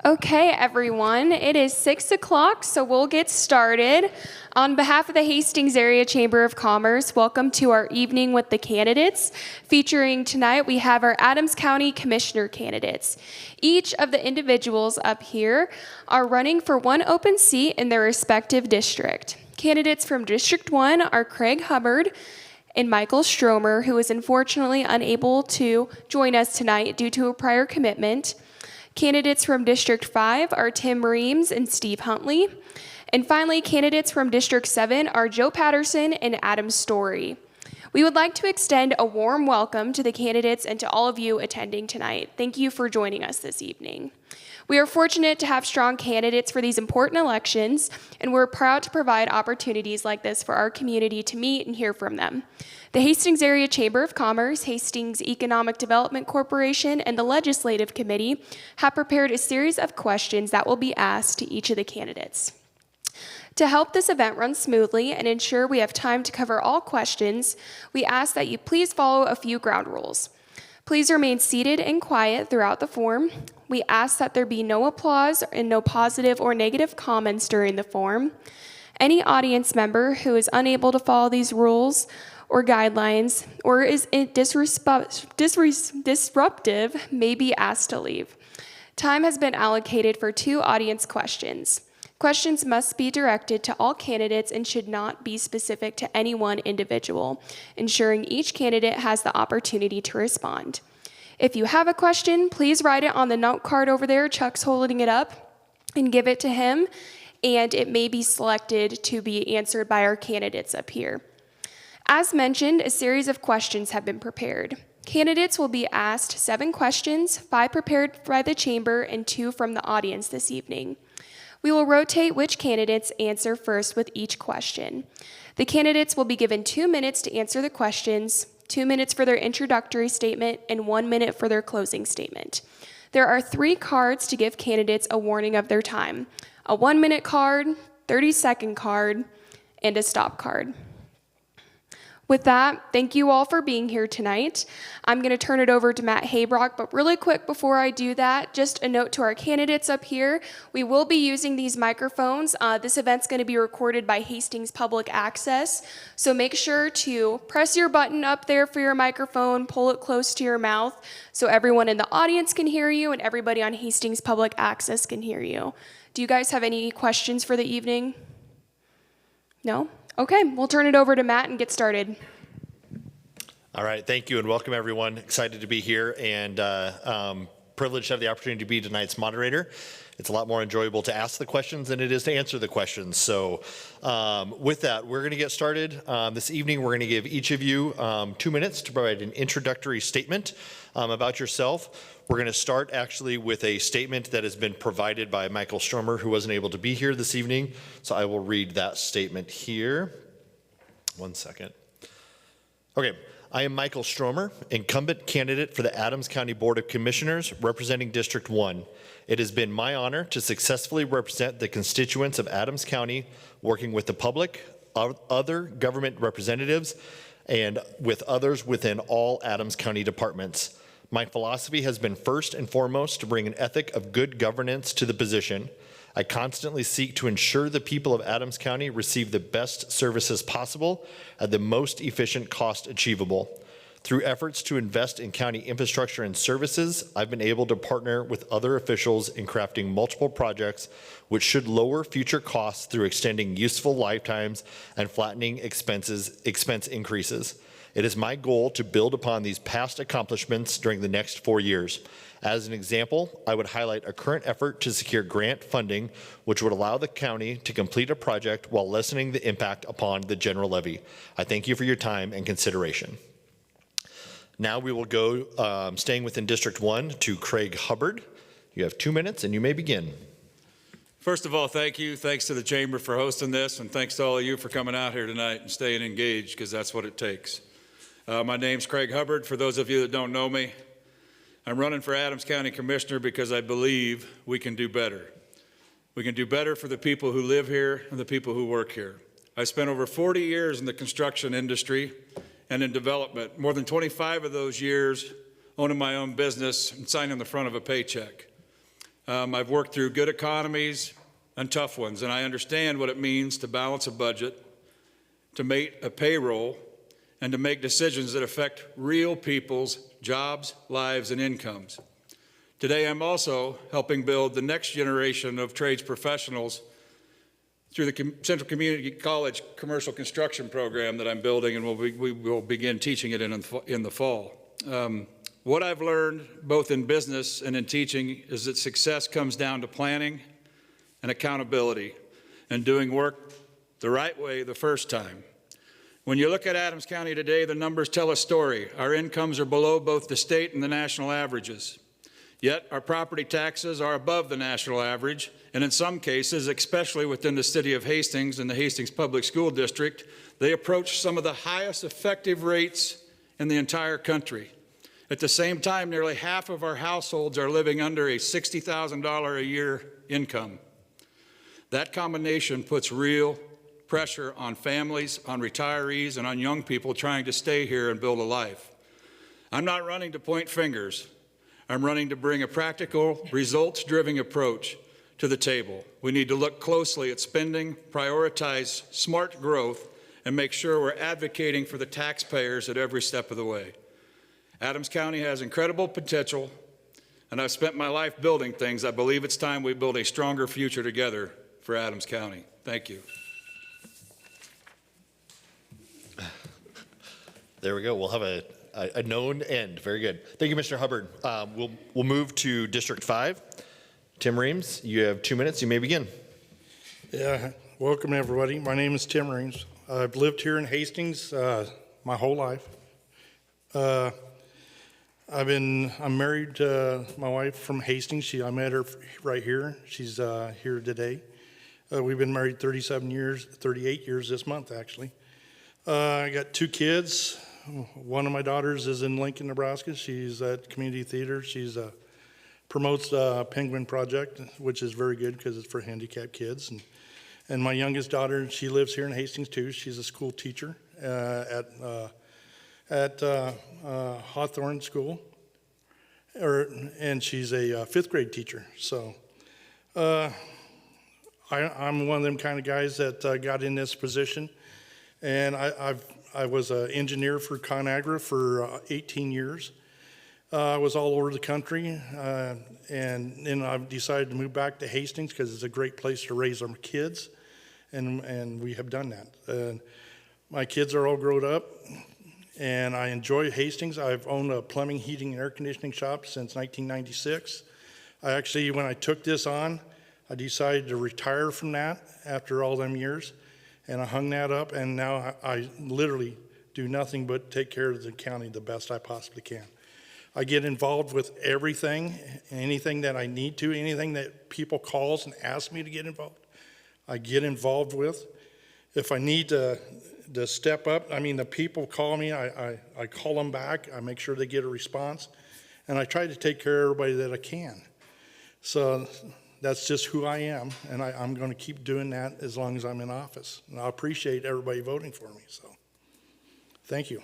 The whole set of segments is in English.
Okay, everyone, it is 6 o'clock, so we'll get started. On behalf of the Hastings Area Chamber of Commerce, welcome to our Evening with the Candidates. Featuring tonight, we have our Adams County Commissioner candidates. Each of the individuals up here are running for one open seat in their respective district. Candidates from District 1 are Craig Hubbard and Michael Stromer, who is unfortunately unable to join us tonight due to a prior commitment. Candidates from District 5 are Tim Reams and Steve Huntley. And finally, candidates from District 7 are Joe Patterson and Adam Story. We would like to extend a warm welcome to the candidates and to all of you attending tonight. Thank you for joining us this evening. We are fortunate to have strong candidates for these important elections, and we're proud to provide opportunities like this for our community to meet and hear from them. The Hastings Area Chamber of Commerce, Hastings Economic Development Corporation, and the Legislative Committee have prepared a series of questions that will be asked to each of the candidates. To help this event run smoothly and ensure we have time to cover all questions, we ask that you please follow a few ground rules. Please remain seated and quiet throughout the forum. We ask that there be no applause and no positive or negative comments during the forum. Any audience member who is unable to follow these rules or guidelines or is disruptive may be asked to leave. Time has been allocated for 2 audience questions. Questions must be directed to all candidates and should not be specific to any one individual, ensuring each candidate has the opportunity to respond. If you have a question, please write it on the note card over there. Chuck's holding it up, and give it to him, and it may be selected to be answered by our candidates up here. As mentioned, a series of questions have been prepared. Candidates will be asked 7 questions, 5 prepared by the chamber and 2 from the audience this evening. We will rotate which candidates answer first with each question. The candidates will be given 2 minutes to answer the questions, 2 minutes for their introductory statement, and 1 minute for their closing statement. There are 3 cards to give candidates a warning of their time: a 1-minute card, 30-second card, and a stop card. With that, thank you all for being here tonight. I'm going to turn it over to Matt Haybrock, but really quick before I do that, just a note to our candidates up here. We will be using these microphones. This event's going to be recorded by Hastings Public Access, so make sure to press your button up there for your microphone, pull it close to your mouth so everyone in the audience can hear you and everybody on Hastings Public Access can hear you. Do you guys have any questions for the evening? No? Okay, we'll turn it over to Matt and get started. All right, thank you and welcome everyone. Excited to be here and privileged to have the opportunity to be tonight's moderator. It's a lot more enjoyable to ask the questions than it is to answer the questions. So with that, we're gonna get started. This evening, we're gonna give each of you 2 minutes to provide an introductory statement about yourself. We're going to start actually with a statement that has been provided by Michael Stromer, who wasn't able to be here this evening. So I will read that statement here. 1 second. Okay. I am Michael Stromer, incumbent candidate for the Adams County Board of Commissioners representing District 1. It has been my honor to successfully represent the constituents of Adams County, working with the public, other government representatives, and with others within all Adams County departments. My philosophy has been first and foremost to bring an ethic of good governance to the position. I constantly seek to ensure the people of Adams County receive the best services possible at the most efficient cost achievable. Through efforts to invest in county infrastructure and services, I've been able to partner with other officials in crafting multiple projects which should lower future costs through extending useful lifetimes and flattening expense increases. It is my goal to build upon these past accomplishments during the next 4 years. As an example, I would highlight a current effort to secure grant funding, which would allow the county to complete a project while lessening the impact upon the general levy. I thank you for your time and consideration. Now we will go, staying within District 1, to Craig Hubbard. You have 2 minutes and you may begin. First of all, thank you. Thanks to the Chamber for hosting this, and thanks to all of you for coming out here tonight and staying engaged, because that's what it takes. My name's Craig Hubbard. For those of you that don't know me, I'm running for Adams County Commissioner because I believe we can do better. We can do better for the people who live here and the people who work here. I spent over 40 years in the construction industry and in development, more than 25 of those years owning my own business and signing the front of a paycheck. I've worked through good economies and tough ones, and I understand what it means to balance a budget, to make a payroll, and to make decisions that affect real people's jobs, lives, and incomes. Today, I'm also helping build the next generation of trades professionals through the Central Community College commercial construction program that I'm building, and we will begin teaching it in the fall. What I've learned both in business and in teaching is that success comes down to planning and accountability and doing work the right way the first time. When you look at Adams County today, the numbers tell a story. Our incomes are below both the state and the national averages. Yet our property taxes are above the national average, and in some cases, especially within the city of Hastings and the Hastings Public School District, they approach some of the highest effective rates in the entire country. At the same time, nearly half of our households are living under a $60,000 a year income. That combination puts real pressure on families, on retirees, and on young people trying to stay here and build a life. I'm not running to point fingers. I'm running to bring a practical, results-driven approach to the table. We need to look closely at spending, prioritize smart growth, and make sure we're advocating for the taxpayers at every step of the way. Adams County has incredible potential, and I've spent my life building things. I believe it's time we build a stronger future together for Adams County. Thank you. There we go. We'll have a known end. Very good. Thank you, Mr. Hubbard. We'll move to District 5. Tim Reams, you have 2 minutes. You may begin. Yeah, welcome everybody. My name is Tim Reams. I've lived here in Hastings my whole life. I'm married to my wife from Hastings. I met her right here. She's here today. We've been married 38 years this month, actually. I got 2 kids. One of my daughters is in Lincoln, Nebraska. She's at community theater. She's promotes Penguin Project, which is very good because it's for handicapped kids. And my youngest daughter, she lives here in Hastings too. She's a school teacher at Hawthorne School, and she's a 5th grade teacher. So I'm one of them kind of guys that got in this position, and I was an engineer for ConAgra for 18 years. I was all over the country, and then I decided to move back to Hastings because it's a great place to raise our kids, and we have done that. My kids are all grown up, and I enjoy Hastings. I've owned a plumbing, heating, and air conditioning shop since 1996. When I took this on, I decided to retire from that after all them years, and I hung that up, and now I literally do nothing but take care of the county the best I possibly can. I get involved with everything, anything that I need to, anything that people calls and ask me to get involved, I get involved with. If I need to step up, the people call me, I call them back, I make sure they get a response, and I try to take care of everybody that I can. So that's just who I am, and I'm going to keep doing that as long as I'm in office. And I appreciate everybody voting for me, so thank you.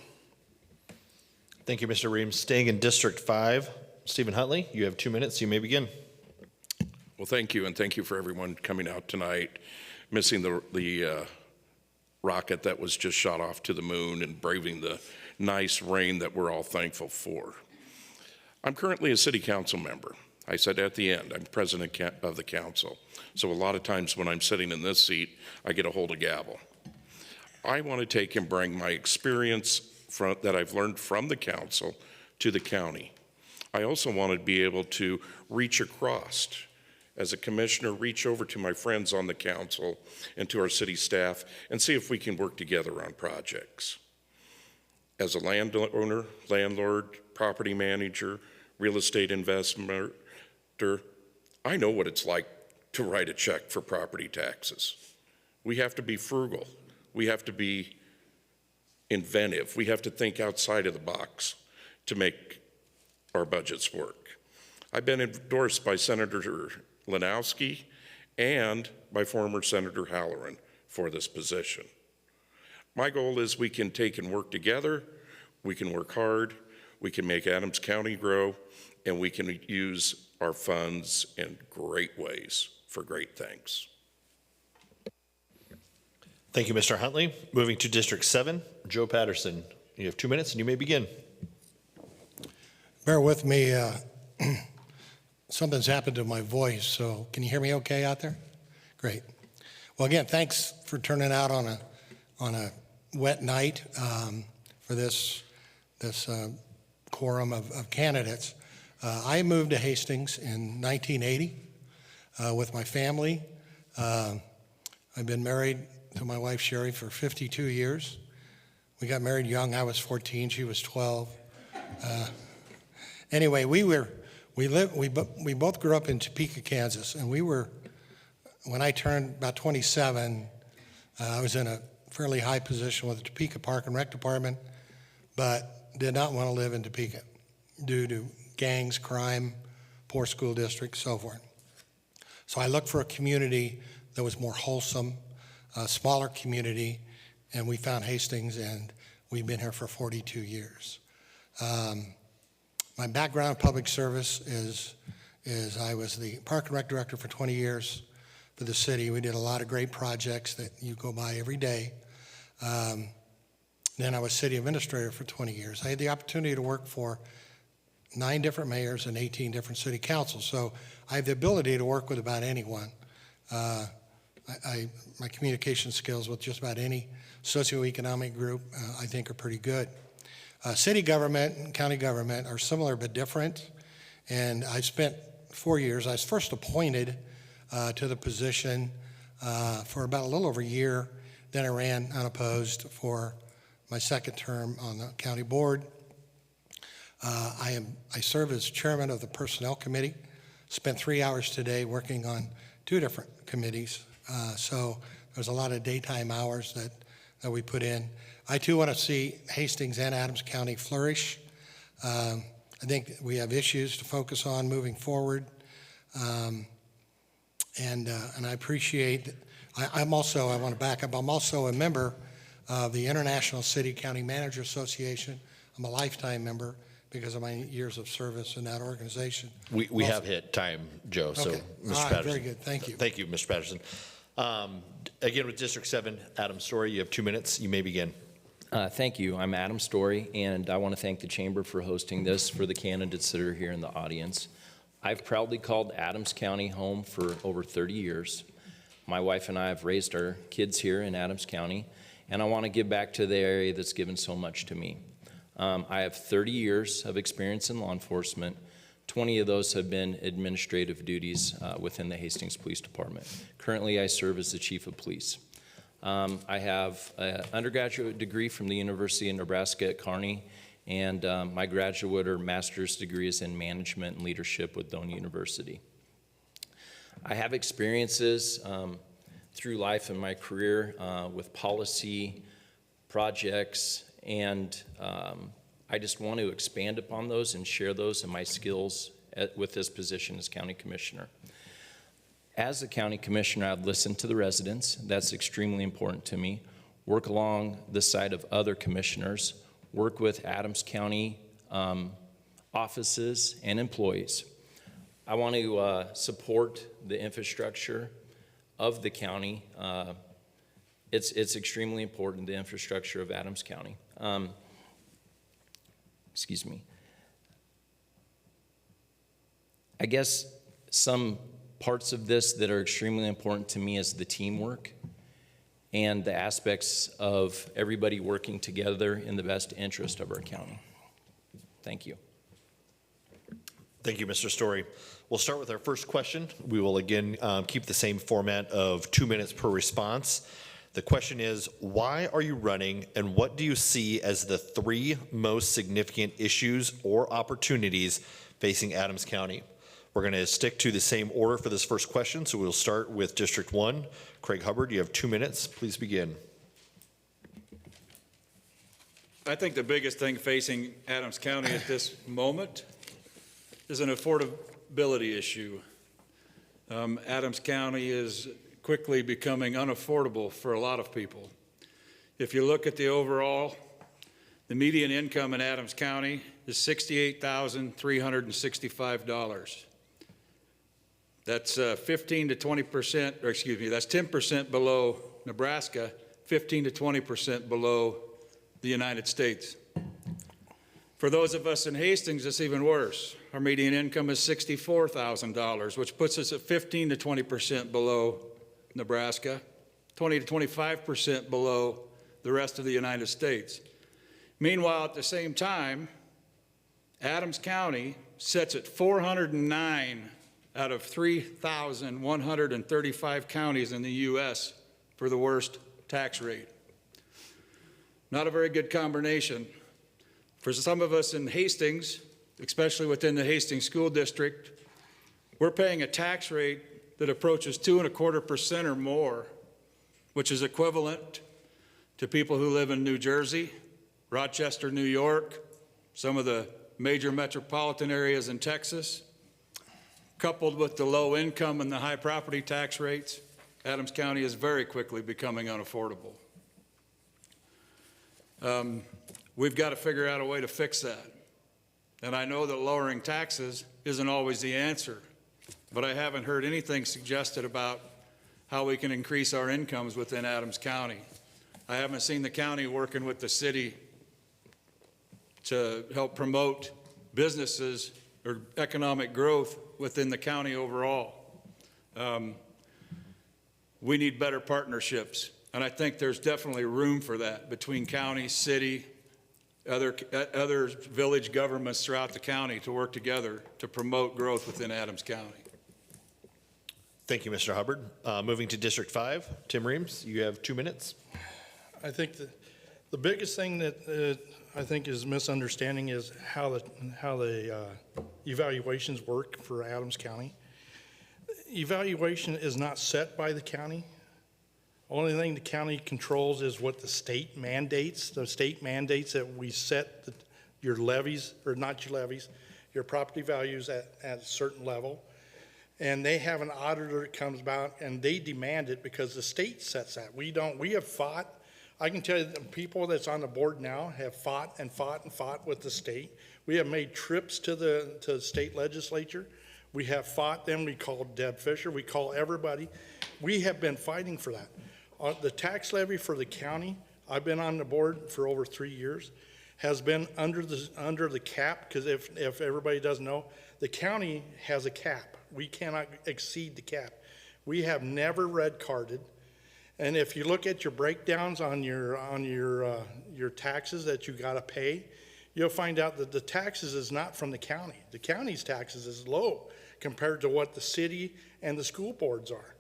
Thank you, Mr. Reams. Staying in District 5, Stephen Huntley, you have 2 minutes. You may begin. Well, thank you, and thank you for everyone coming out tonight, missing the rocket that was just shot off to the moon and braving the nice rain that we're all thankful for. I'm currently a city council member. I said at the end, I'm president of the council. So a lot of times when I'm sitting in this seat, I get a hold of gavel. I want to take and bring my experience that I've learned from the council to the county. I also want to be able to reach across, as a commissioner, reach over to my friends on the council and to our city staff and see if we can work together on projects. As a landowner, landlord, property manager, real estate investor, I know what it's like to write a check for property taxes. We have to be frugal. We have to be inventive. We have to think outside of the box to make our budgets work. I've been endorsed by Senator Lanowski and by former Senator Halloran for this position. My goal is we can take and work together, we can work hard, we can make Adams County grow, and we can use our funds in great ways for great things. Thank you, Mr. Huntley. Moving to District 7, Joe Patterson. You have 2 minutes and you may begin. Bear with me, something's happened to my voice, so can you hear me okay out there? Great. Well, again, thanks for turning out on a wet night for this quorum of candidates. I moved to Hastings in 1980 with my family. I've been married to my wife Sherry for 52 years. We got married young. I was 14, she was 12. Anyway, we both grew up in Topeka, Kansas, and when I turned about 27, I was in a fairly high position with the Topeka Park and Rec Department, but did not want to live in Topeka due to gangs, crime, poor school districts, so forth. So I looked for a community that was more wholesome, a smaller community, and we found Hastings, and we've been here for 42 years. My background in public service is I was the Park and Rec Director for 20 years for the city. We did a lot of great projects that you go by every day. Then I was City Administrator for 20 years. I had the opportunity to work for 9 different mayors and 18 different city councils, so I have the ability to work with about anyone. My communication skills with just about any socioeconomic group, I think, are pretty good. City government and county government are similar but different, and I spent 4 years. I was first appointed to the position for about a little over a year. Then I ran unopposed for my second term on the county board. I serve as chairman of the personnel committee. Spent 3 hours today working on 2 different committees. So there's a lot of daytime hours that we put in. I too want to see Hastings and Adams County flourish. I think we have issues to focus on moving forward. And I appreciate, I want to back up, I'm also a member of the International City County Manager Association. I'm a lifetime member because of my years of service in that organization. We have hit time, Joe, so Okay. Mr. All right, Patterson. very good, thank you. Thank you, Mr. Patterson. Again, with District 7, Adam Story, you have 2 minutes. You may begin. Thank you. I'm Adam Story, and I want to thank the Chamber for hosting this for the candidates that are here in the audience. I've proudly called Adams County home for over 30 years. My wife and I have raised our kids here in Adams County, and I want to give back to the area that's given so much to me. I have 30 years of experience in law enforcement. 20 of those have been administrative duties within the Hastings Police Department. Currently, I serve as the Chief of Police. I have an undergraduate degree from the University of Nebraska at Kearney, and my graduate or master's degree is in management and leadership with Doane University. I have experiences through life in my career with policy, projects, and I just want to expand upon those and share those and my skills with this position as County Commissioner. As a County Commissioner, I've listened to the residents. That's extremely important to me. Work along the side of other commissioners. Work with Adams County offices and employees. I want to support the infrastructure of the county. It's extremely important, the infrastructure of Adams County. Excuse me. I guess some parts of this that are extremely important to me is the teamwork and the aspects of everybody working together in the best interest of our county. Thank you. Thank you, Mr. Story. We'll start with our first question. We will again keep the same format of 2 minutes per response. The question is, why are you running, and what do you see as the 3 most significant issues or opportunities facing Adams County? We're going to stick to the same order for this first question, so we'll start with District 1. Craig Hubbard, you have 2 minutes. Please begin. I think the biggest thing facing Adams County at this moment is an affordability issue. Adams County is quickly becoming unaffordable for a lot of people. If you look at the overall, The median income in Adams County is $68,365. That's 15 to 20%, or excuse me, that's 10% below Nebraska, 15 to 20% below the United States. For those of us in Hastings, it's even worse. Our median income is $64,000, which puts us at 15 to 20% below Nebraska, 20 to 25% below the rest of the United States. Meanwhile, at the same time, Adams County sits at 409 out of 3,135 counties in the U.S. for the worst tax rate. Not a very good combination. For some of us in Hastings, especially within the Hastings School District, we're paying a tax rate that approaches 2.25% or more, which is equivalent to people who live in New Jersey, Rochester, New York, some of the major metropolitan areas in Texas. Coupled with the low income and the high property tax rates, Adams County is very quickly becoming unaffordable. We've got to figure out a way to fix that. And I know that lowering taxes isn't always the answer, but I haven't heard anything suggested about how we can increase our incomes within Adams County. I haven't seen the county working with the city to help promote businesses or economic growth within the county overall. We need better partnerships, and I think there's definitely room for that between county, city, other village governments throughout the county to work together to promote growth within Adams County. Thank you, Mr. Hubbard. Moving to District 5, Tim Reams, you have 2 minutes. I think the biggest thing that I think is misunderstanding is how the evaluations work for Adams County. Evaluation is not set by the county. Only thing the county controls is what the state mandates. The state mandates that we set your levies, or not your levies, your property values at a certain level. And they have an auditor that comes about and they demand it because the state sets that. We don't. We have fought. I can tell you the people that's on the board now have fought and fought and fought with the state. We have made trips to the state legislature. We have fought them. We called Deb Fisher. We call everybody. We have been fighting for that. The tax levy for the county, I've been on the board for over 3 years, has been under the cap, because if everybody doesn't know, the county has a cap. We cannot exceed the cap. We have never red carded. And if you look at your breakdowns on your taxes that you got to pay, you'll find out that the taxes is not from the county. The county's taxes is low compared to what the city and the school boards are.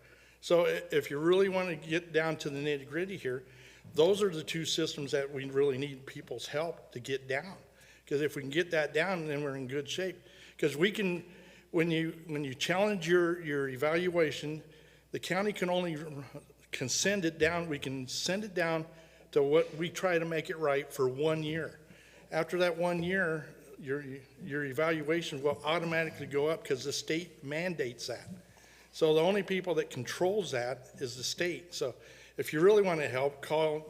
So if you really want to get down to the nitty gritty here, those are the two systems that we really need people's help to get down. Because if we can get that down, then we're in good shape. Because we can, when you challenge your evaluation, the county can send it down. We can send it down to what we try to make it right for 1 year. After that 1 year, your evaluation will automatically go up because the state mandates that. So the only people that controls that is the state. So if you really want to help, call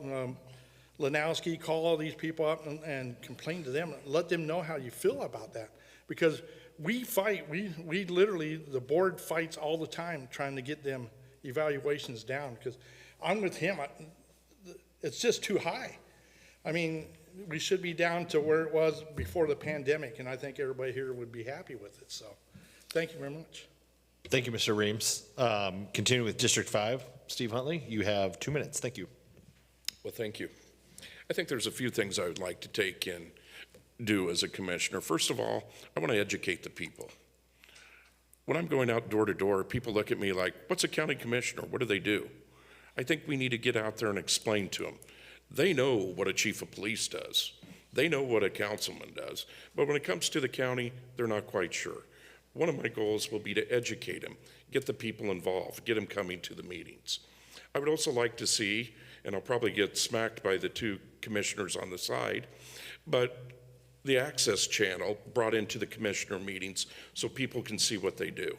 Lanowski, call all these people up and complain to them. Let them know how you feel about that. Because we fight, we literally, the board fights all the time trying to get them evaluations down. Because I'm with him, it's just too high. I mean, we should be down to where it was before the pandemic, and I think everybody here would be happy with it. So thank you very much. Thank you, Mr. Reams. Continuing with District 5, Steve Huntley, you have 2 minutes. Thank you. Well, thank you. I think there's a few things I would like to take and do as a commissioner. First of all, I want to educate the people. When I'm going out door to door, people look at me like, what's a county commissioner? What do they do? I think we need to get out there and explain to them. They know what a chief of police does. They know what a councilman does. But when it comes to the county, they're not quite sure. One of my goals will be to educate them, get the people involved, get them coming to the meetings. I would also like to see, and I'll probably get smacked by the two commissioners on the side, but the access channel brought into the commissioner meetings so people can see what they do.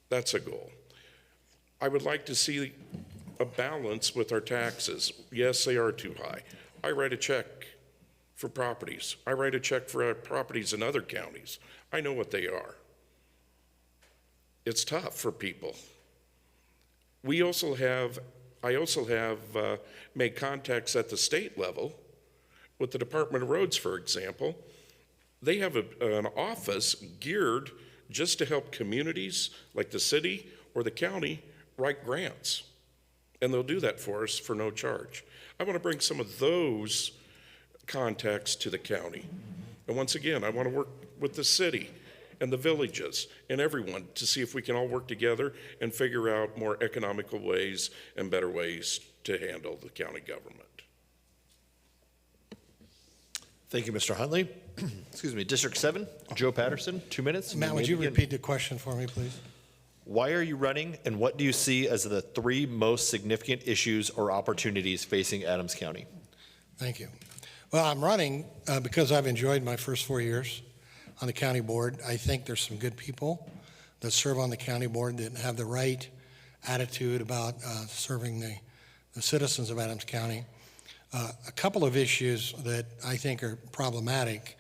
That's a goal. I would like to see a balance with our taxes. Yes, they are too high. I write a check for properties. I write a check for properties in other counties. I know what they are. It's tough for people. I also have made contacts at the state level with the Department of Roads, for example. They have an office geared just to help communities like the city or the county write grants. And they'll do that for us for no charge. I want to bring some of those contacts to the county. And once again, I want to work with the city and the villages and everyone to see if we can all work together and figure out more economical ways and better ways to handle the county government. Thank you, Mr. Huntley. Excuse me, District 7, Joe Patterson, 2 minutes. Matt, would you begin. repeat the question for me, please? Why are you running, and what do you see as the 3 most significant issues or opportunities facing Adams County? Thank you. Well, I'm running because I've enjoyed my first 4 years on the county board. I think there's some good people that serve on the county board that have the right attitude about serving the citizens of Adams County. A couple of issues that I think are problematic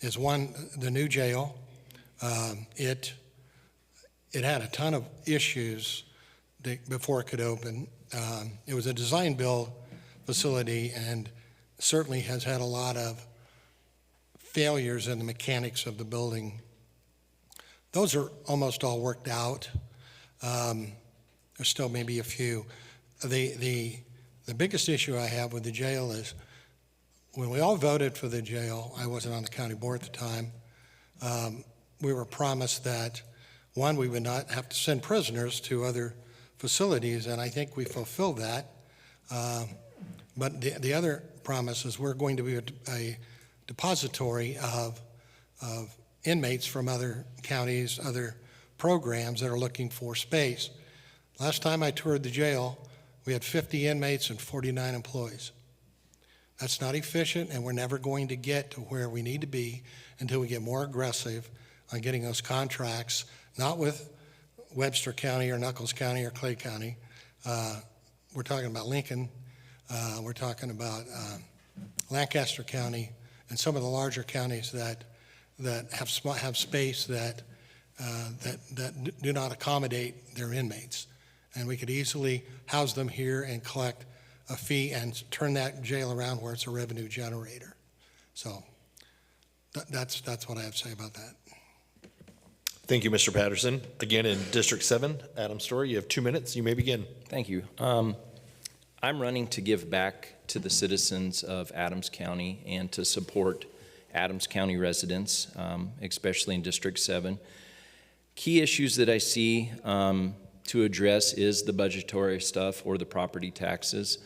is one, the new jail. It had a ton of issues before it could open. It was a design build facility and certainly has had a lot of failures in the mechanics of the building. Those are almost all worked out. There's still maybe a few. The biggest issue I have with the jail is when we all voted for the jail, I wasn't on the county board at the time, we were promised that, one, we would not have to send prisoners to other facilities, and I think we fulfilled that. But the other promise is we're going to be a depository of inmates from other counties, other programs that are looking for space. Last time I toured the jail, we had 50 inmates and 49 employees. That's not efficient, and we're never going to get to where we need to be until we get more aggressive on getting those contracts, not with Webster County or Nuckolls County or Clay County. We're talking about Lincoln. We're talking about Lancaster County and some of the larger counties that have space that do not accommodate their inmates. And we could easily house them here and collect a fee and turn that jail around where it's a revenue generator. So that's what I have to say about that. Thank you, Mr. Patterson. Again, in District 7, Adam Story, you have 2 minutes. You may begin. Thank you. I'm running to give back to the citizens of Adams County and to support Adams County residents, especially in District 7. Key issues that I see to address is the budgetary stuff or the property taxes.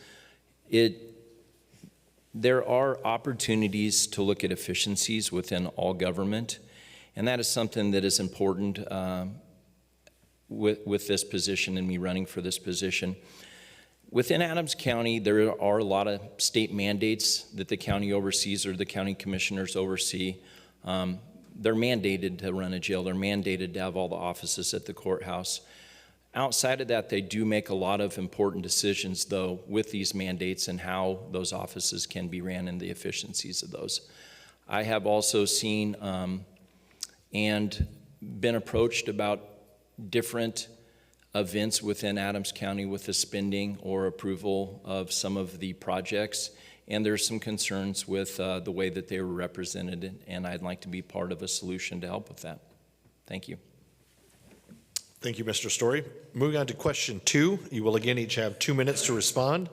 There are opportunities to look at efficiencies within all government, and that is something that is important with this position and me running for this position. Within Adams County, there are a lot of state mandates that the county oversees or the county commissioners oversee. They're mandated to run a jail. They're mandated to have all the offices at the courthouse. Outside of that, they do make a lot of important decisions, though, with these mandates and how those offices can be ran and the efficiencies of those. I have also seen and been approached about different events within Adams County with the spending or approval of some of the projects, and there's some concerns with the way that they were represented, and I'd like to be part of a solution to help with that. Thank you. Thank you, Mr. Story. Moving on to question 2, you will again each have 2 minutes to respond.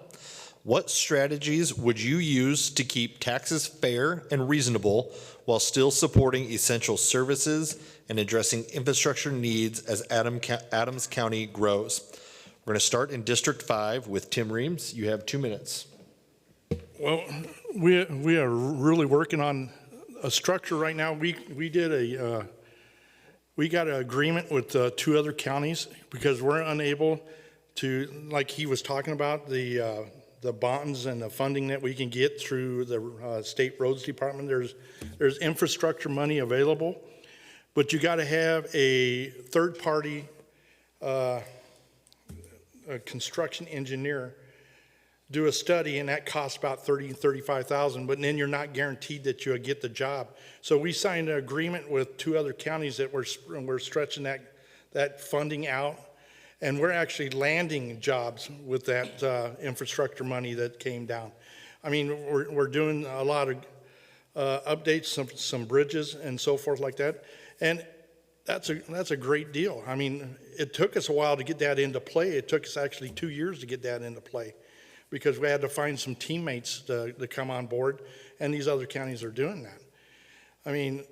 What strategies would you use to keep taxes fair and reasonable while still supporting essential services and addressing infrastructure needs as Adams County grows? We're going to start in District 5 with Tim Reams. You have 2 minutes. Well, we are really working on a structure right now. We got an agreement with 2 other counties because we're unable to, like he was talking about, the bonds and the funding that we can get through the state roads department. There's infrastructure money available, but you got to have a third party a construction engineer do a study, and that costs about $35,000, but then you're not guaranteed that you'll get the job. So we signed an agreement with 2 other counties that we're stretching that funding out, and we're actually landing jobs with that infrastructure money that came down. I mean, we're doing a lot of updates, some bridges and so forth like that, and that's a great deal. I mean, it took us a while to get that into play. It took us actually 2 years to get that into play, because we had to find some teammates to come on board, and these other counties are doing that. I mean,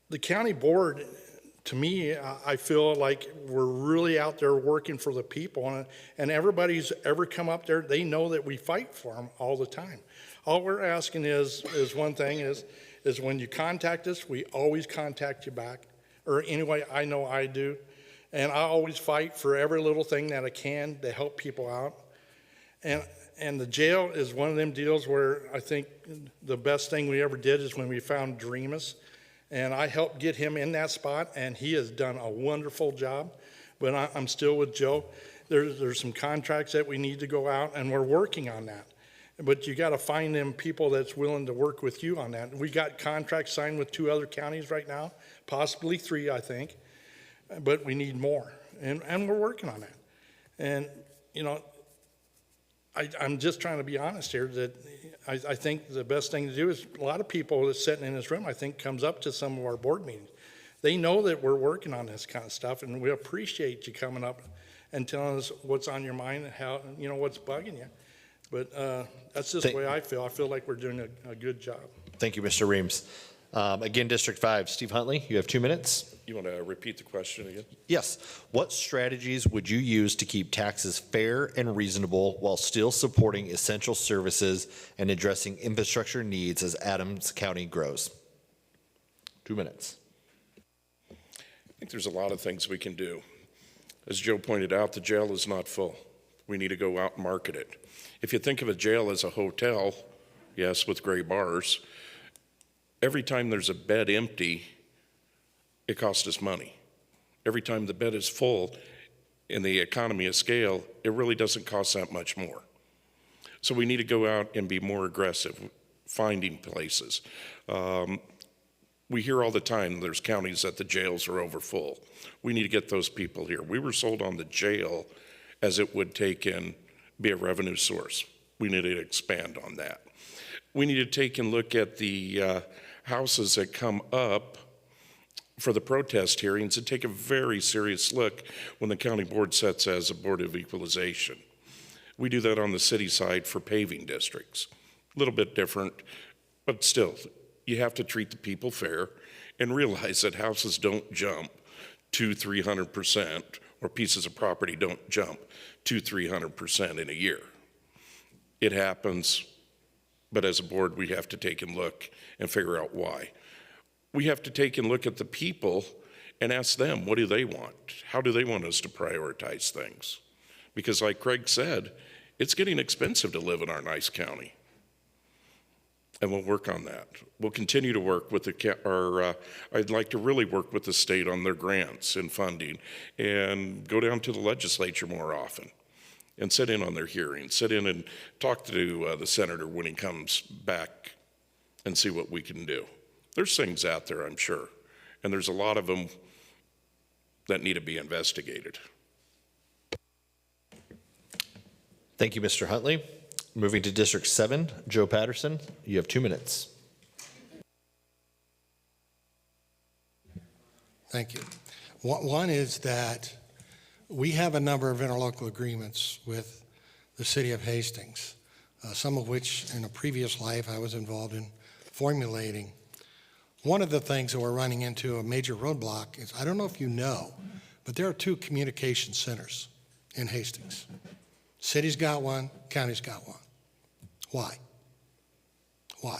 the county board, to me, I feel like we're really out there working for the people, and everybody's ever come up there, they know that we fight for them all the time. All we're asking is one thing, is when you contact us, we always contact you back, or anyway, I know I do, and I always fight for every little thing that I can to help people out. And the jail is one of them deals where I think the best thing we ever did is when we found Dreamus, and I helped get him in that spot, and he has done a wonderful job. But I'm still with Joe. There's some contracts that we need to go out, and we're working on that. But you got to find them people that's willing to work with you on that. We got contracts signed with 2 other counties right now, possibly 3, I think, but we need more, and we're working on that. And, you know, I'm just trying to be honest here, that I think the best thing to do is, a lot of people that's sitting in this room, I think, comes up to some of our board meetings. They know that we're working on this kind of stuff, and we appreciate you coming up and telling us what's on your mind and how, you know, what's bugging you. But that's just the way I feel. I feel like we're doing a good job. Thank you, Mr. Reams. Again, District 5, Steve Huntley, you have 2 minutes. You want to repeat the question again? Yes. What strategies would you use to keep taxes fair and reasonable while still supporting essential services and addressing infrastructure needs as Adams County grows? 2 minutes. I think there's a lot of things we can do. As Joe pointed out, the jail is not full. We need to go out and market it. If you think of a jail as a hotel, yes, with gray bars, every time there's a bed empty, it costs us money. Every time the bed is full, in the economy of scale, it really doesn't cost that much more. So we need to go out and be more aggressive, finding places. We hear all the time there's counties that the jails are overfull. We need to get those people here. We were sold on the jail as it would take in, be a revenue source. We need to expand on that. We need to take and look at the houses that come up for the protest hearings and take a very serious look when the county board sets as a board of equalization. We do that on the city side for paving districts. A little bit different, but still, you have to treat the people fair and realize that houses don't jump 200-300%, or pieces of property don't jump 200-300% in a year. It happens, but as a board, we have to take and look and figure out why. We have to take and look at the people and ask them, what do they want? How do they want us to prioritize things? Because like Craig said, it's getting expensive to live in our nice county. And we'll work on that. We'll continue to work with I'd like to really work with the state on their grants and funding, and go down to the legislature more often and sit in on their hearings, sit in and talk to the senator when he comes back and see what we can do. There's things out there, I'm sure, and there's a lot of them that need to be investigated. Thank you, Mr. Huntley. Moving to District 7, Joe Patterson, you have 2 minutes. Thank you. One is that we have a number of interlocal agreements with the city of Hastings, some of which in a previous life I was involved in formulating. One of the things that we're running into a major roadblock is, I don't know if you know, but there are 2 communication centers in Hastings. City's got one, county's got one. Why? Why?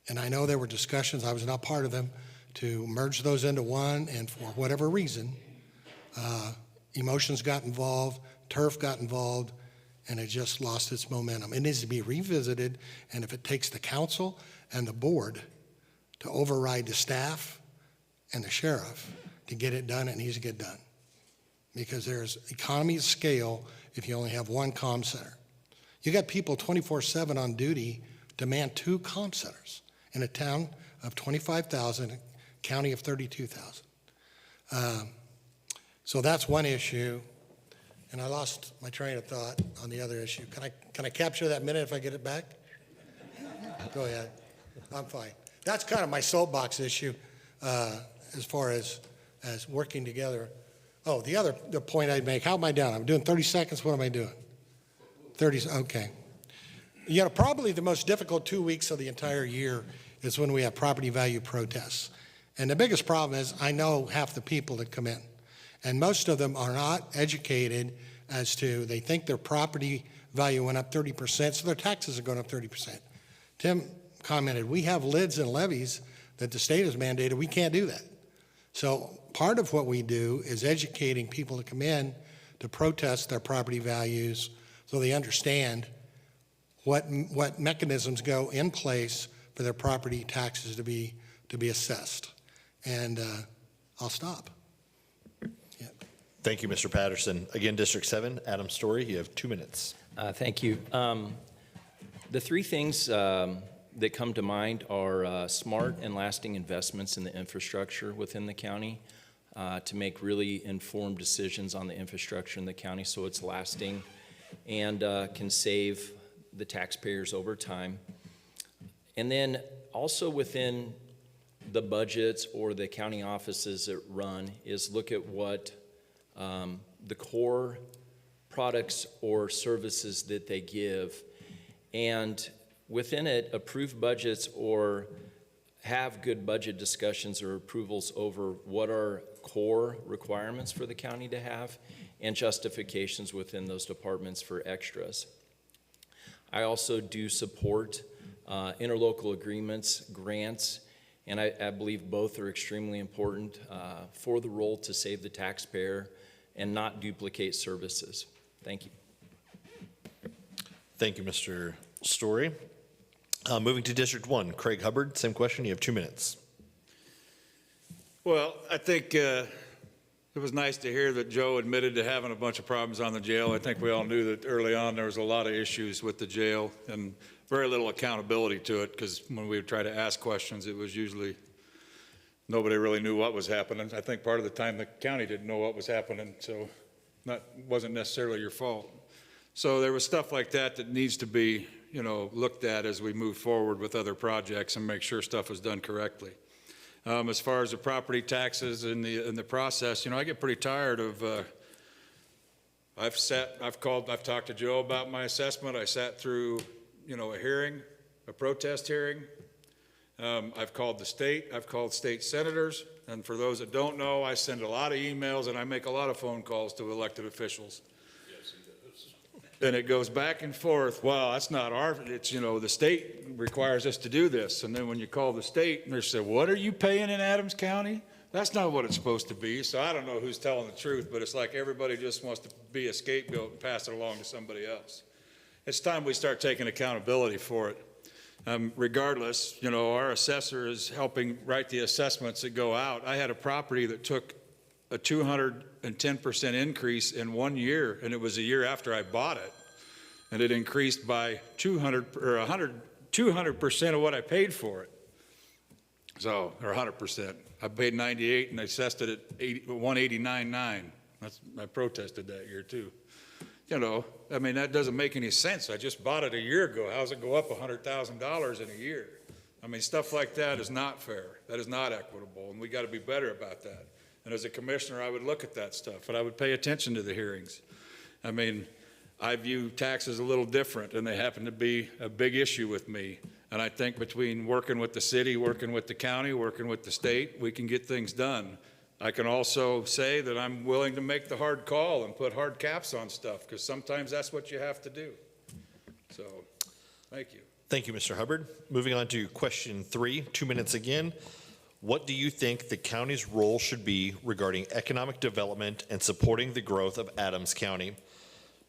And I know there were discussions, I was not part of them, to merge those into one, and for whatever reason, emotions got involved, turf got involved, and it just lost its momentum. It needs to be revisited, and if it takes the council and the board to override the staff and the sheriff to get it done, it needs to get done. Because there's economy of scale if you only have one comm center. You got people 24/7 on duty to man 2 comp centers in a town of 25,000, a county of 32,000. So that's one issue. And I lost my train of thought on the other issue. Can I capture that minute if I get it back? Go ahead. I'm fine. That's kind of my soapbox issue as far as working together. Oh, the point I'd make, how am I down? I'm doing 30 seconds. What am I doing? 30, okay. You know, probably the most difficult 2 weeks of the entire year is when we have property value protests. And the biggest problem is I know half the people that come in. And most of them are not educated as to, they think their property value went up 30%, so their taxes are going up 30%. Tim commented, we have lids and levies that the state has mandated. We can't do that. So part of what we do is educating people to come in to protest their property values so they understand what mechanisms go in place for their property taxes to be assessed. And I'll stop. Yeah. Thank you, Mr. Patterson. Again, District 7, Adam Story, you have 2 minutes. Thank you. The 3 things that come to mind are smart and lasting investments in the infrastructure within the county to make really informed decisions on the infrastructure in the county so it's lasting and can save the taxpayers over time. And then also within the budgets or the county offices that run is look at what the core products or services that they give, and within it approve budgets or have good budget discussions or approvals over what are core requirements for the county to have and justifications within those departments for extras. I also do support interlocal agreements, grants, and I believe both are extremely important for the role to save the taxpayer and not duplicate services. Thank you. Thank you, Mr. Story. Moving to District 1, Craig Hubbard, same question, you have 2 minutes. Well, I think it was nice to hear that Joe admitted to having a bunch of problems on the jail. I think we all knew that early on there was a lot of issues with the jail and very little accountability to it, because when we would try to ask questions, it was usually nobody really knew what was happening. I think part of the time the county didn't know what was happening, so that wasn't necessarily your fault. So there was stuff like that that needs to be, you know, looked at as we move forward with other projects and make sure stuff is done correctly. As far as the property taxes in the process, you know, I get pretty tired of. I've talked to Joe about my assessment. I sat through, you know, a hearing, a protest hearing. I've called the state. I've called state senators. And for those that don't know, I send a lot of emails and I make a lot of phone calls to elected officials. And it goes back and forth. Well, that's not it's, you know, the state requires us to do this. And then when you call the state and they say, what are you paying in Adams County? That's not what it's supposed to be. So I don't know who's telling the truth, but it's like everybody just wants to be a scapegoat and pass it along to somebody else. It's time we start taking accountability for it. Regardless, you know, our assessor is helping write the assessments that go out. I had a property that took a 210% increase in 1 year, and it was a year after I bought it, and it increased by 200% of what I paid for it. So, or 100%. I paid 98 and I assessed it at 189.9. I protested that year too. You know, I mean, that doesn't make any sense. I just bought it a year ago. How's it go up $100,000 in a year? I mean, stuff like that is not fair. That is not equitable, and we got to be better about that. And as a commissioner, I would look at that stuff, and I would pay attention to the hearings. I mean, I view taxes a little different, and they happen to be a big issue with me. And I think between working with the city, working with the county, working with the state, we can get things done. I can also say that I'm willing to make the hard call and put hard caps on stuff, because sometimes that's what you have to do. So, thank you. Thank you, Mr. Hubbard. Moving on to question 3, 2 minutes again. What do you think the county's role should be regarding economic development and supporting the growth of Adams County?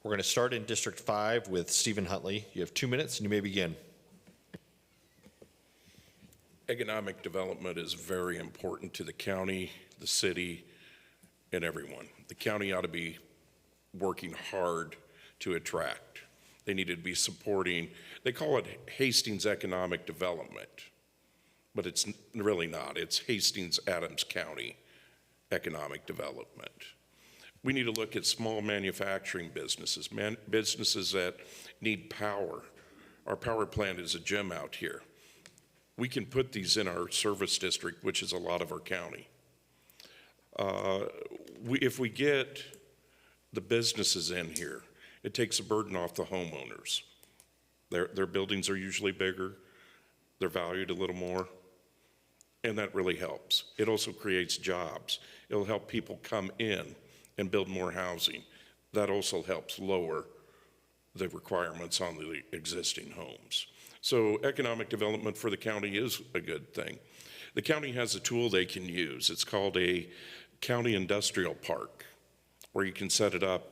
We're going to start in District 5 with Stephen Huntley. You have 2 minutes and you may begin. Economic development is very important to the county, the city, and everyone. The county ought to be working hard to attract. They needed to be supporting, they call it Hastings Economic Development, but it's really not. It's Hastings Adams County Economic Development. We need to look at small manufacturing businesses, businesses that need power. Our power plant is a gem out here. We can put these in our service district, which is a lot of our county. If we get the businesses in here, it takes a burden off the homeowners. Their buildings are usually bigger, they're valued a little more, and that really helps. It also creates jobs. It'll help people come in and build more housing. That also helps lower the requirements on the existing homes. So economic development for the county is a good thing. The county has a tool they can use. It's called a county industrial park, where you can set it up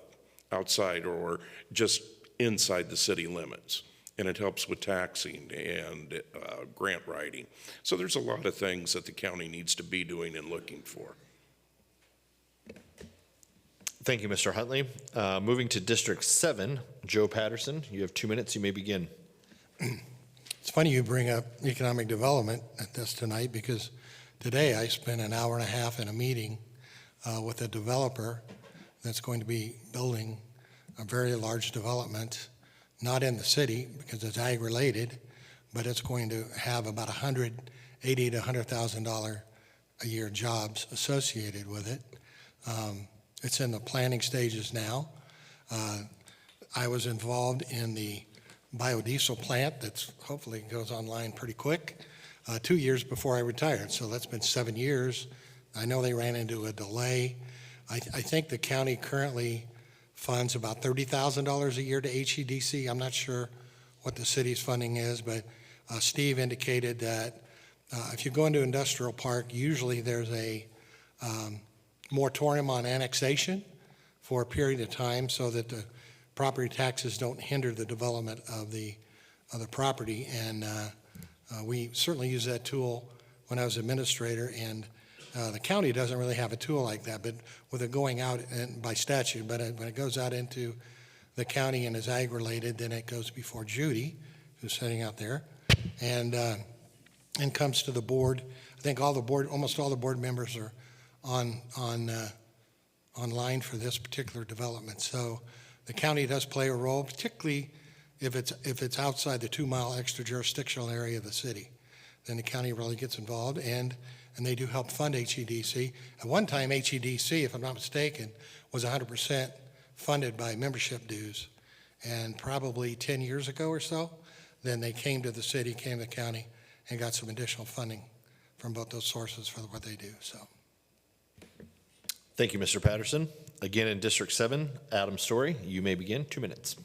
outside or just inside the city limits. And it helps with taxing and grant writing. So there's a lot of things that the county needs to be doing and looking for. Thank you, Mr. Huntley. Moving to District 7, Joe Patterson, you have 2 minutes. You may begin. It's funny you bring up economic development at this tonight, because today I spent an hour and a half in a meeting with a developer that's going to be building a very large development, not in the city because it's ag related, but it's going to have about $180,000 to $100,000 a year jobs associated with it. It's in the planning stages now. I was involved in the biodiesel plant that's hopefully goes online pretty quick, 2 years before I retired. So that's been 7 years. I know they ran into a delay. I think the county currently funds about $30,000 a year to HEDC. I'm not sure what the city's funding is, but Steve indicated that if you go into industrial park, usually there's a moratorium on annexation for a period of time so that the property taxes don't hinder the development of the property. And we certainly use that tool when I was administrator, and the county doesn't really have a tool like that, but with it going out and by statute, but when it goes out into the county and is ag related, then it goes before Judy, who's sitting out there, and comes to the board. I think almost all the board members are online for this particular development. So the county does play a role, particularly if it's outside the 2-mile extra jurisdictional area of the city. Then the county really gets involved, and they do help fund HEDC. At one time, HEDC, if I'm not mistaken, was 100% funded by membership dues. And probably 10 years ago or so, then they came to the city, came to the county, and got some additional funding from both those sources for what they do. So, Thank you, Mr. Patterson. Again, in District 7, Adam Story, you may begin. 2 minutes.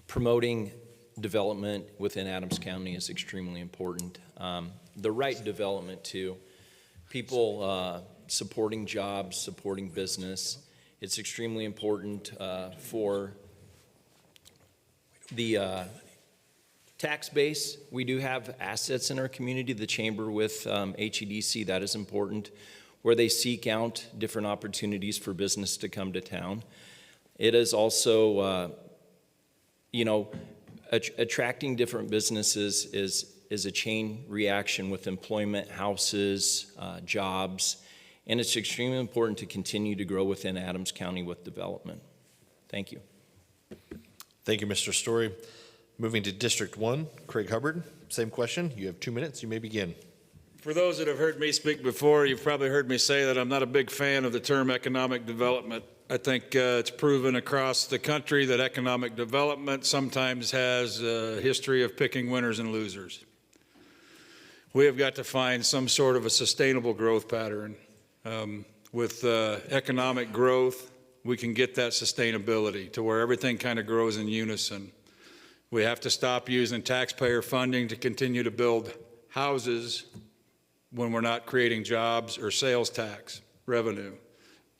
Promoting development within Adams County is extremely important. The right development too. People supporting jobs, supporting business. It's extremely important for the tax base. We do have assets in our community, the chamber with HEDC, that is important, where they seek out different opportunities for business to come to town. It is also, attracting different businesses is a chain reaction with employment, houses, jobs, and it's extremely important to continue to grow within Adams County with development. Thank you. Thank you, Mr. Story. Moving to District 1, Craig Hubbard, same question. You have 2 minutes. You may begin. For those that have heard me speak before, you've probably heard me say that I'm not a big fan of the term economic development. I think it's proven across the country that economic development sometimes has a history of picking winners and losers. We have got to find some sort of a sustainable growth pattern. With economic growth, we can get that sustainability to where everything kind of grows in unison. We have to stop using taxpayer funding to continue to build houses when we're not creating jobs or sales tax revenue.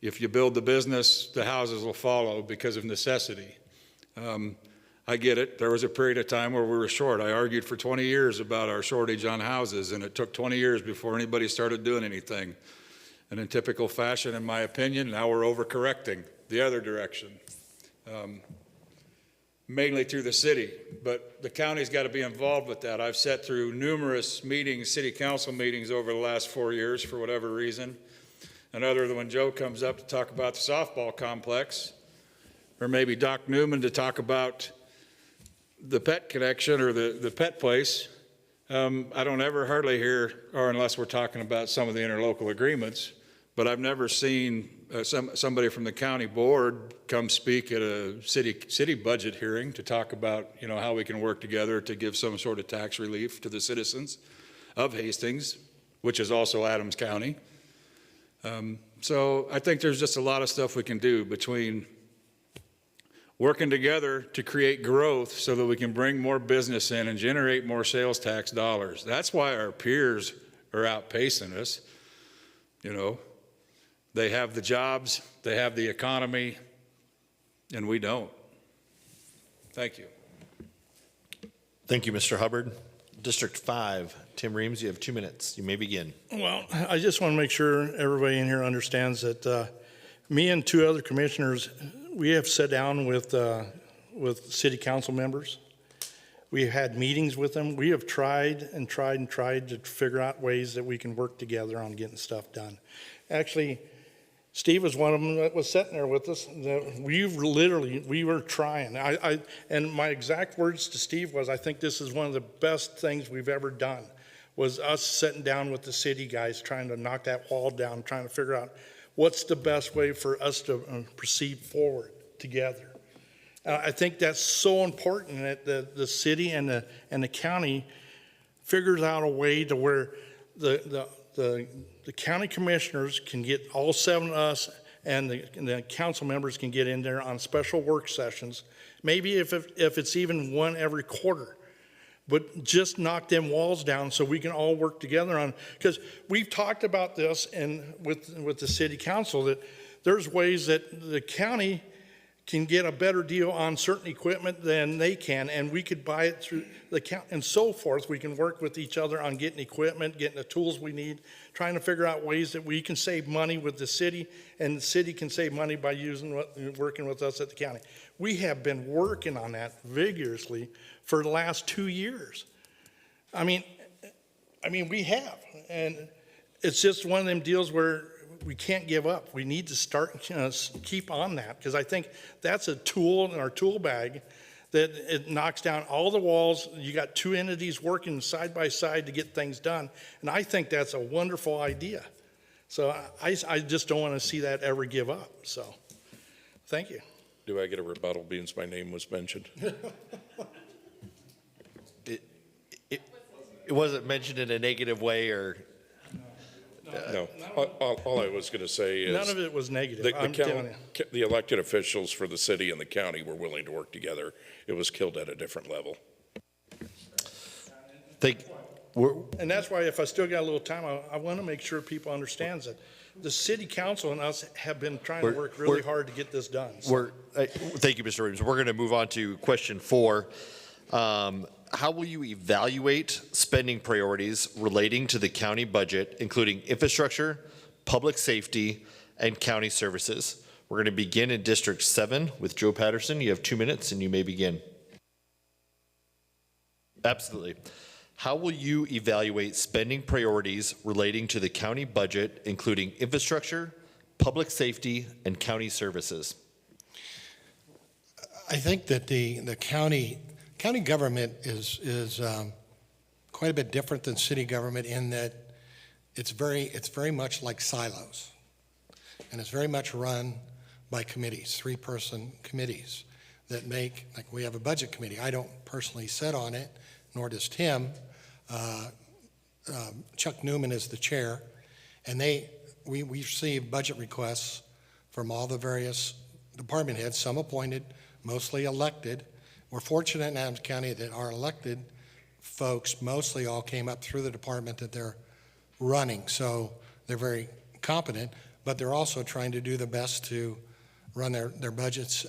If you build the business, the houses will follow because of necessity. I get it. There was a period of time where we were short. I argued for 20 years about our shortage on houses, and it took 20 years before anybody started doing anything. And in typical fashion, in my opinion, now we're overcorrecting the other direction. mainly through the city, but the county's got to be involved with that. I've sat through numerous meetings, city council meetings over the last 4 years for whatever reason. And other than when Joe comes up to talk about the softball complex, or maybe Doc Newman to talk about the pet connection or the pet place, I don't ever hardly hear, or unless we're talking about some of the interlocal agreements, but I've never seen somebody from the county board come speak at a city budget hearing to talk about, you know, how we can work together to give some sort of tax relief to the citizens of Hastings, which is also Adams County. So I think there's just a lot of stuff we can do between working together to create growth so that we can bring more business in and generate more sales tax dollars. That's why our peers are outpacing us. You know, they have the jobs, they have the economy, and we don't. Thank you. Thank you, Mr. Hubbard. District 5, Tim Reams, you have 2 minutes. You may begin. Well, I just want to make sure everybody in here understands that me and 2 other commissioners, we have sat down with city council members. We had meetings with them. We have tried to figure out ways that we can work together on getting stuff done. Actually, Steve was one of them that was sitting there with us. We were trying. And my exact words to Steve was, I think this is one of the best things we've ever done, was us sitting down with the city guys, trying to knock that wall down, trying to figure out what's the best way for us to proceed forward together. I think that's so important that the city and the county figures out a way to where the county commissioners can get all 7 of us and the council members can get in there on special work sessions, maybe if it's even one every quarter, but just knock them walls down so we can all work together on, because we've talked about this with the city council, that there's ways that the county can get a better deal on certain equipment than they can, and we could buy it through the county and so forth. We can work with each other on getting equipment, getting the tools we need, trying to figure out ways that we can save money with the city, and the city can save money by working with us at the county. We have been working on that vigorously for the last 2 years. I mean, we have, and it's just one of them deals where we can't give up. We need to start, keep on that, because I think that's a tool in our tool bag that it knocks down all the walls. You got 2 entities working side by side to get things done, and I think that's a wonderful idea. So I just don't want to see that ever give up. So, thank you. Do I get a rebuttal being my name was mentioned? It wasn't mentioned in a negative way or... No. All I was going to say is... None of it was negative. The elected officials for the city and the county were willing to work together. It was killed at a different level. And that's why, if I still got a little time, I want to make sure people understand that the city council and us have been trying to work really hard to get this done. So. Thank you, Mr. Williams. We're going to move on to question 4. How will you evaluate spending priorities relating to the county budget, including infrastructure, public safety, and county services? We're going to begin in District 7 with Joe Patterson. You have 2 minutes and you may begin. Absolutely. How will you evaluate spending priorities relating to the county budget, including infrastructure, public safety, and county services? I think that the county government is quite a bit different than city government in that it's very much like silos, and it's very much run by committees, 3-person committees that make, like we have a budget committee. I don't personally sit on it, nor does Tim. Chuck Newman is the chair, and we receive budget requests from all the various department heads, some appointed, mostly elected. We're fortunate in Adams County that our elected folks mostly all came up through the department that they're running, so they're very competent, but they're also trying to do the best to run their budgets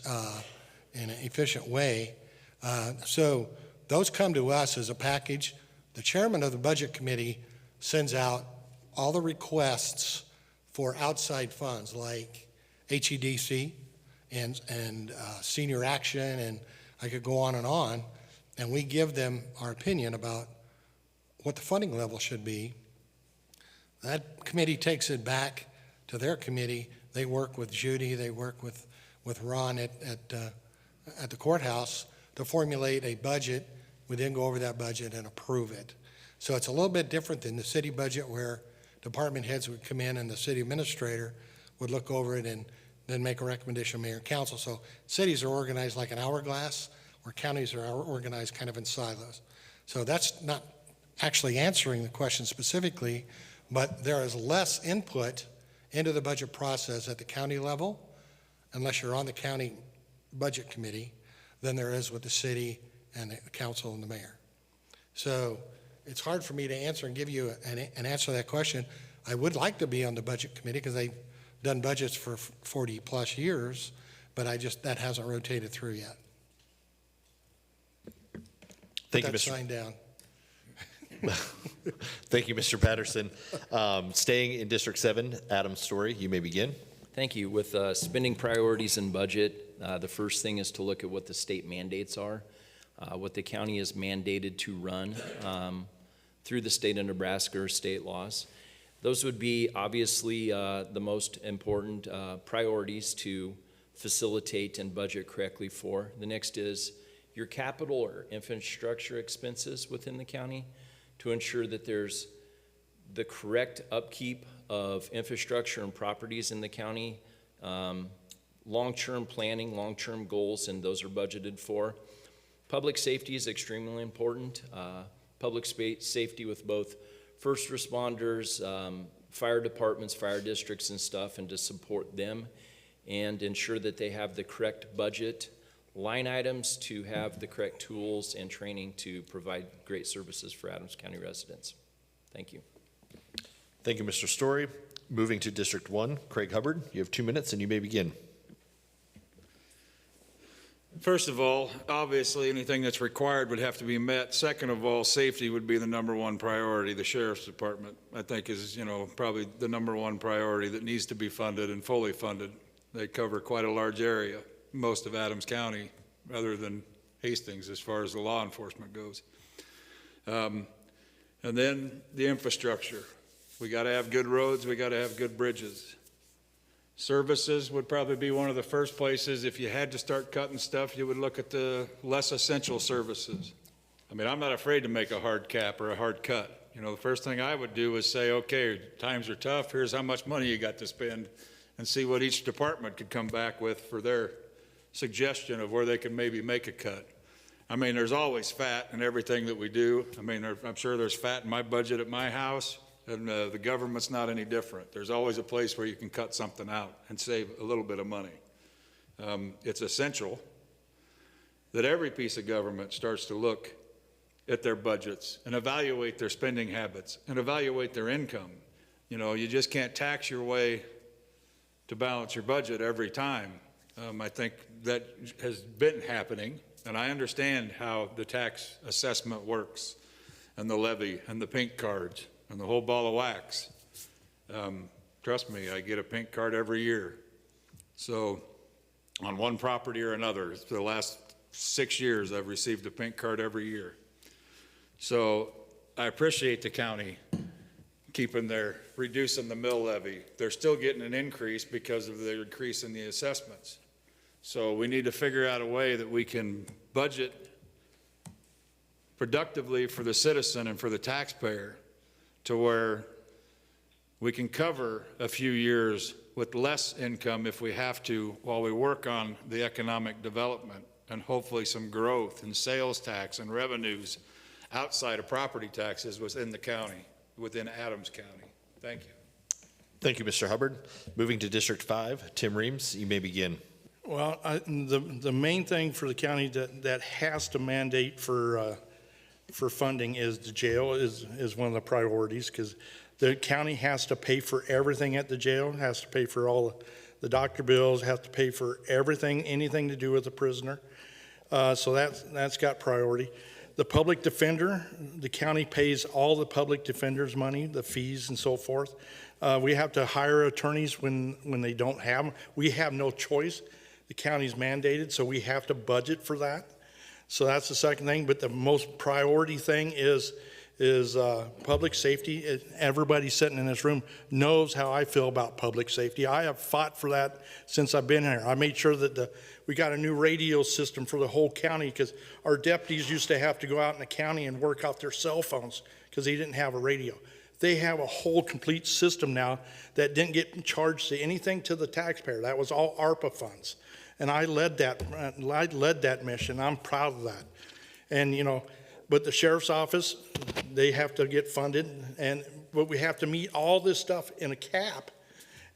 in an efficient way. So those come to us as a package. The chairman of the budget committee sends out all the requests for outside funds like HEDC and senior action and I could go on, and we give them our opinion about what the funding level should be. That committee takes it back to their committee. They work with Judy, they work with Ron at the courthouse to formulate a budget. We then go over that budget and approve it. So it's a little bit different than the city budget where department heads would come in and the city administrator would look over it and then make a recommendation to mayor and council. So cities are organized like an hourglass, where counties are organized kind of in silos. So that's not actually answering the question specifically, but there is less input into the budget process at the county level, unless you're on the county budget committee, than there is with the city and the council and the mayor. So it's hard for me to answer and give you an answer to that question. I would like to be on the budget committee because I've done budgets for 40 plus years, but that hasn't rotated through yet. Thank you, Put that Mr. sign down. Thank you, Mr. Patterson. Staying in District 7, Adam Story, you may begin. Thank you. With spending priorities and budget, the first thing is to look at what the state mandates are, what the county is mandated to run through the state of Nebraska or state laws. Those would be obviously the most important priorities to facilitate and budget correctly for. The next is your capital or infrastructure expenses within the county to ensure that there's the correct upkeep of infrastructure and properties in the county, long-term planning, long-term goals, and those are budgeted for. Public safety is extremely important. Public safety with both first responders, fire departments, fire districts and stuff, and to support them and ensure that they have the correct budget line items to have the correct tools and training to provide great services for Adams County residents. Thank you. Thank you, Mr. Story. Moving to District 1, Craig Hubbard, you have 2 minutes and you may begin. First of all, obviously, anything that's required would have to be met. Second of all, safety would be the #1 priority. The Sheriff's Department, I think, is, probably the #1 priority that needs to be funded and fully funded. They cover quite a large area, most of Adams County, other than Hastings as far as the law enforcement goes. And then the infrastructure. We got to have good roads. We got to have good bridges. Services would probably be one of the first places. If you had to start cutting stuff, you would look at the less essential services. I mean, I'm not afraid to make a hard cap or a hard cut. The first thing I would do is say, okay, times are tough. Here's how much money you got to spend, and see what each department could come back with for their suggestion of where they can maybe make a cut. I mean, there's always fat in everything that we do. I mean, I'm sure there's fat in my budget at my house. And the government's not any different. There's always a place where you can cut something out and save a little bit of money. It's essential that every piece of government starts to look at their budgets and evaluate their spending habits and evaluate their income. You just can't tax your way to balance your budget every time. I think that has been happening, and I understand how the tax assessment works and the levy and the pink cards and the whole ball of wax. Trust me, I get a pink card every year. So on one property or another, for the last 6 years, I've received a pink card every year. So I appreciate the county reducing the mill levy. They're still getting an increase because of the increase in the assessments. So we need to figure out a way that we can budget productively for the citizen and for the taxpayer, to where we can cover a few years with less income if we have to, while we work on the economic development and hopefully some growth in sales tax and revenues outside of property taxes within the county, within Adams County. Thank you. Thank you, Mr. Hubbard. Moving to District 5, Tim Reams, you may begin. Well, the main thing for the county that has to mandate for funding is the jail is one of the priorities, because the county has to pay for everything at the jail, has to pay for all the doctor bills, has to pay for everything, anything to do with the prisoner. So that's got priority. The public defender, the county pays all the public defenders' money, the fees and so forth. We have to hire attorneys when they don't have them. We have no choice. The county's mandated, so we have to budget for that. So that's the second thing, but the most priority thing is public safety. Everybody sitting in this room knows how I feel about public safety. I have fought for that since I've been here. I made sure that we got a new radio system for the whole county, because our deputies used to have to go out in the county and work out their cell phones because they didn't have a radio. They have a whole complete system now that didn't get charged to anything to the taxpayer. That was all ARPA funds. And I led that mission. I'm proud of that. And, you know, but the sheriff's office, they have to get funded, but we have to meet all this stuff in a cap.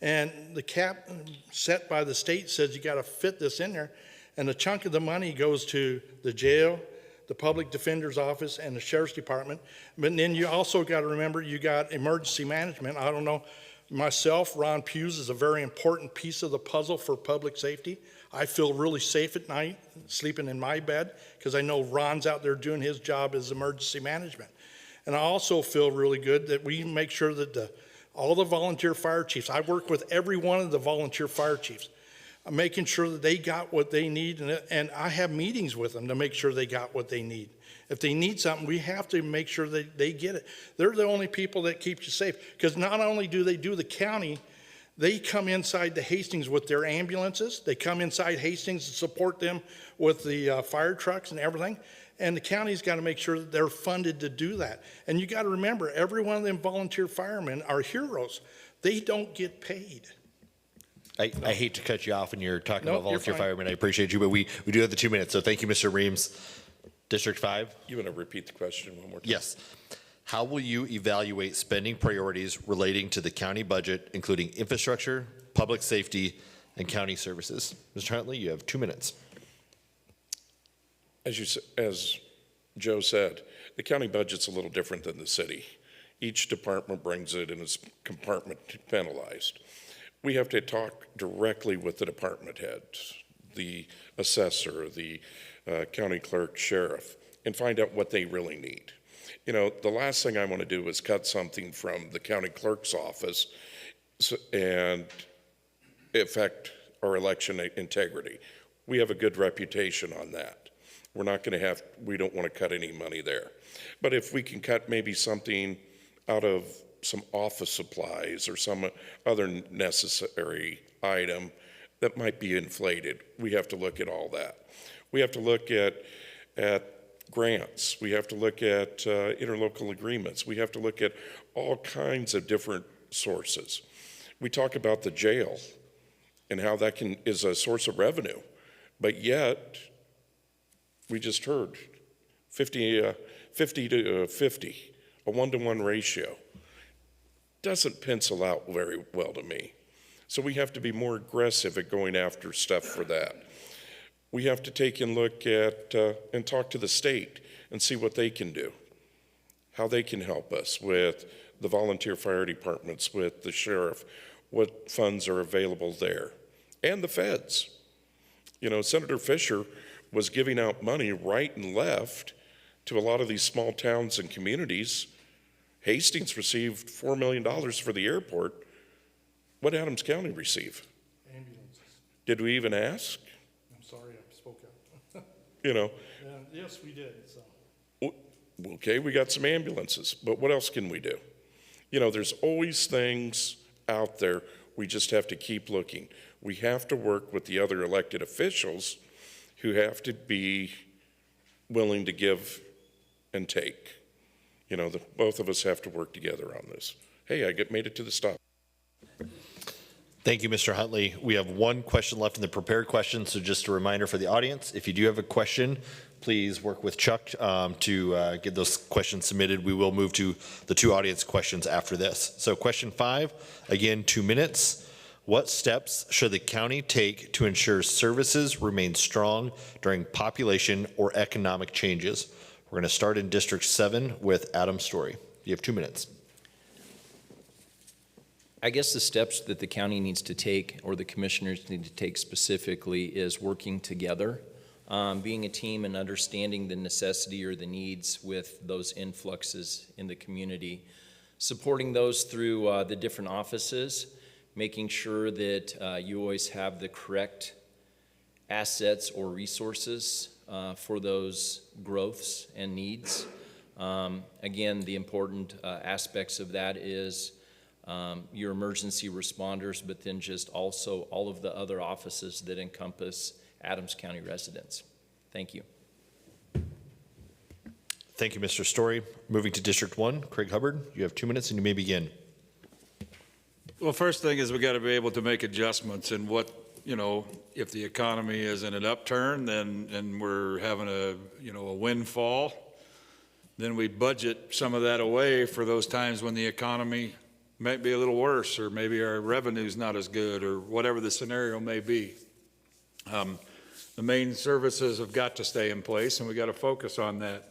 And the cap set by the state says you got to fit this in there. And a chunk of the money goes to the jail, the public defender's office, and the sheriff's department. But then you also got to remember you got emergency management. I don't know, myself, Ron Hughes is a very important piece of the puzzle for public safety. I feel really safe at night sleeping in my bed because I know Ron's out there doing his job as emergency management. And I also feel really good that we make sure that all the volunteer fire chiefs, I work with every one of the volunteer fire chiefs, I'm making sure that they got what they need, and I have meetings with them to make sure they got what they need. If they need something, we have to make sure that they get it. They're the only people that keep you safe, because not only do they do the county, they come inside the Hastings with their ambulances. They come inside Hastings to support them with the fire trucks and everything. And the county's got to make sure that they're funded to do that. And you got to remember, every one of them volunteer firemen are heroes. They don't get paid. I hate to cut you off when you're talking Nope, about volunteer you're fine. firemen. I appreciate you, but we do have the 2 minutes. So thank you, Mr. Reams. District 5? You want to repeat the question one more time? Yes. How will you evaluate spending priorities relating to the county budget, including infrastructure, public safety, and county services? Mr. Huntley, you have 2 minutes. As Joe said, the county budget's a little different than the city. Each department brings it and it's compartmentalized. We have to talk directly with the department heads, the assessor, the county clerk, sheriff, and find out what they really need. You know, the last thing I want to do is cut something from the county clerk's office and affect our election integrity. We have a good reputation on that. We don't want to cut any money there. But if we can cut maybe something out of some office supplies or some other necessary item that might be inflated, we have to look at all that. We have to look at grants. We have to look at interlocal agreements. We have to look at all kinds of different sources. We talk about the jail and how that is a source of revenue, but yet we just heard 50 to 50, a 1-to-1 ratio. Doesn't pencil out very well to me. So we have to be more aggressive at going after stuff for that. We have to take and look at and talk to the state and see what they can do, how they can help us with the volunteer fire departments, with the sheriff, what funds are available there, and the feds. You know, Senator Fisher was giving out money right and left to a lot of these small towns and communities. Hastings received $4 million for the airport. What did Adams County receive? Ambulances. Did we even ask? I'm sorry, I spoke up. You know, Yes, we did. So. okay, we got some ambulances, but what else can we do? You know, there's always things out there. We just have to keep looking. We have to work with the other elected officials who have to be willing to give and take. You know, both of us have to work together on this. Hey, made it to the stop. Thank you, Mr. Huntley. We have one question left in the prepared questions, so just a reminder for the audience, if you do have a question, please work with Chuck to get those questions submitted. We will move to the 2 audience questions after this. So question 5, again, 2 minutes. What steps should the county take to ensure services remain strong during population or economic changes? We're going to start in District 7 with Adam Story. You have 2 minutes. I guess the steps that the county needs to take, or the commissioners need to take specifically, is working together, being a team and understanding the necessity or the needs with those influxes in the community, supporting those through the different offices, making sure that you always have the correct assets or resources for those growths and needs. Again, the important aspects of that is your emergency responders, but then just also all of the other offices that encompass Adams County residents. Thank you. Thank you, Mr. Story. Moving to District 1, Craig Hubbard, you have 2 minutes and you may begin. Well, first thing is we got to be able to make adjustments in what, if the economy is in an upturn, then, and we're having a windfall, then we budget some of that away for those times when the economy might be a little worse, or maybe our revenue's not as good, or whatever the scenario may be. The main services have got to stay in place, and we got to focus on that.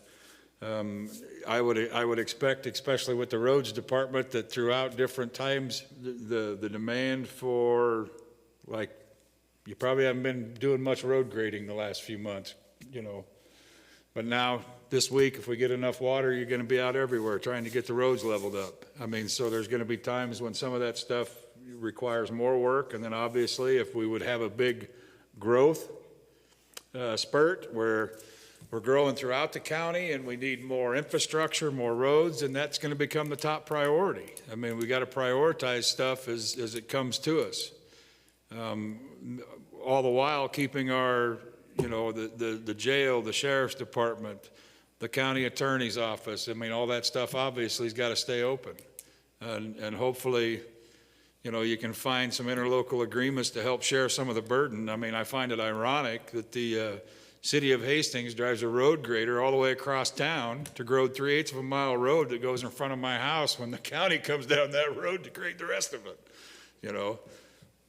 I would expect, especially with the roads department, that throughout different times, the demand for, like, you probably haven't been doing much road grading the last few months, but now this week, if we get enough water, you're going to be out everywhere trying to get the roads leveled up. I mean, so there's going to be times when some of that stuff requires more work, and then obviously if we would have a big growth spurt where we're growing throughout the county and we need more infrastructure, more roads, and that's going to become the top priority. I mean, we got to prioritize stuff as it comes to us. All the while keeping our, the jail, the sheriff's department, the county attorney's office, I mean, all that stuff obviously has got to stay open. And hopefully, you can find some interlocal agreements to help share some of the burden. I mean, I find it ironic that the city of Hastings drives a road grader all the way across town to grade 3/8 of a mile road that goes in front of my house when the county comes down that road to grade the rest of it.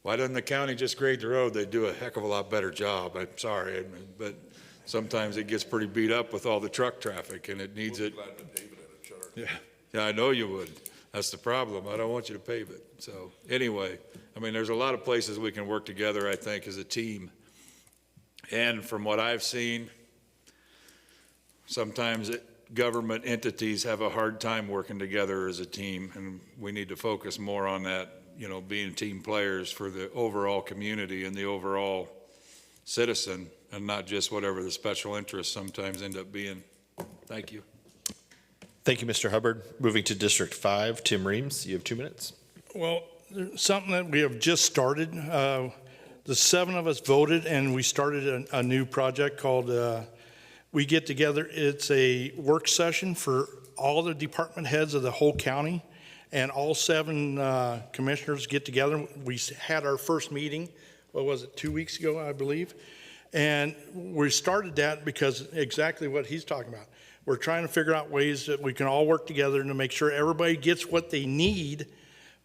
Why doesn't the county just grade the road? They do a heck of a lot better job. I'm sorry, but sometimes it gets pretty beat up with all the truck traffic, and it needs it. Glad to pave it at a charge. Yeah, I know you would. That's the problem. I don't want you to pave it. So anyway, I mean, there's a lot of places we can work together, I think, as a team. And from what I've seen, sometimes government entities have a hard time working together as a team, and we need to focus more on that, being team players for the overall community and the overall citizen, and not just whatever the special interests sometimes end up being. Thank you. Thank you, Mr. Hubbard. Moving to District 5, Tim Reams, you have 2 minutes. Well, something that we have just started. The 7 of us voted, and we started a new project called We Get Together. It's a work session for all the department heads of the whole county, and all 7 commissioners get together. We had our first meeting, 2 weeks ago, I believe. And we started that because exactly what he's talking about. We're trying to figure out ways that we can all work together to make sure everybody gets what they need,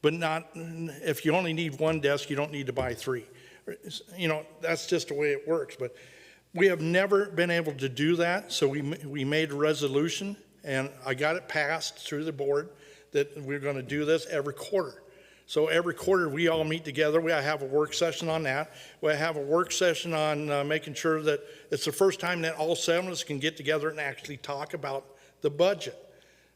but not, if you only need 1 desk, you don't need to buy 3. That's just the way it works. But we have never been able to do that, so we made a resolution, and I got it passed through the board that we're going to do this every quarter. So every quarter we all meet together. We have a work session on that. We have a work session on making sure that it's the first time that all 7 of us can get together and actually talk about the budget.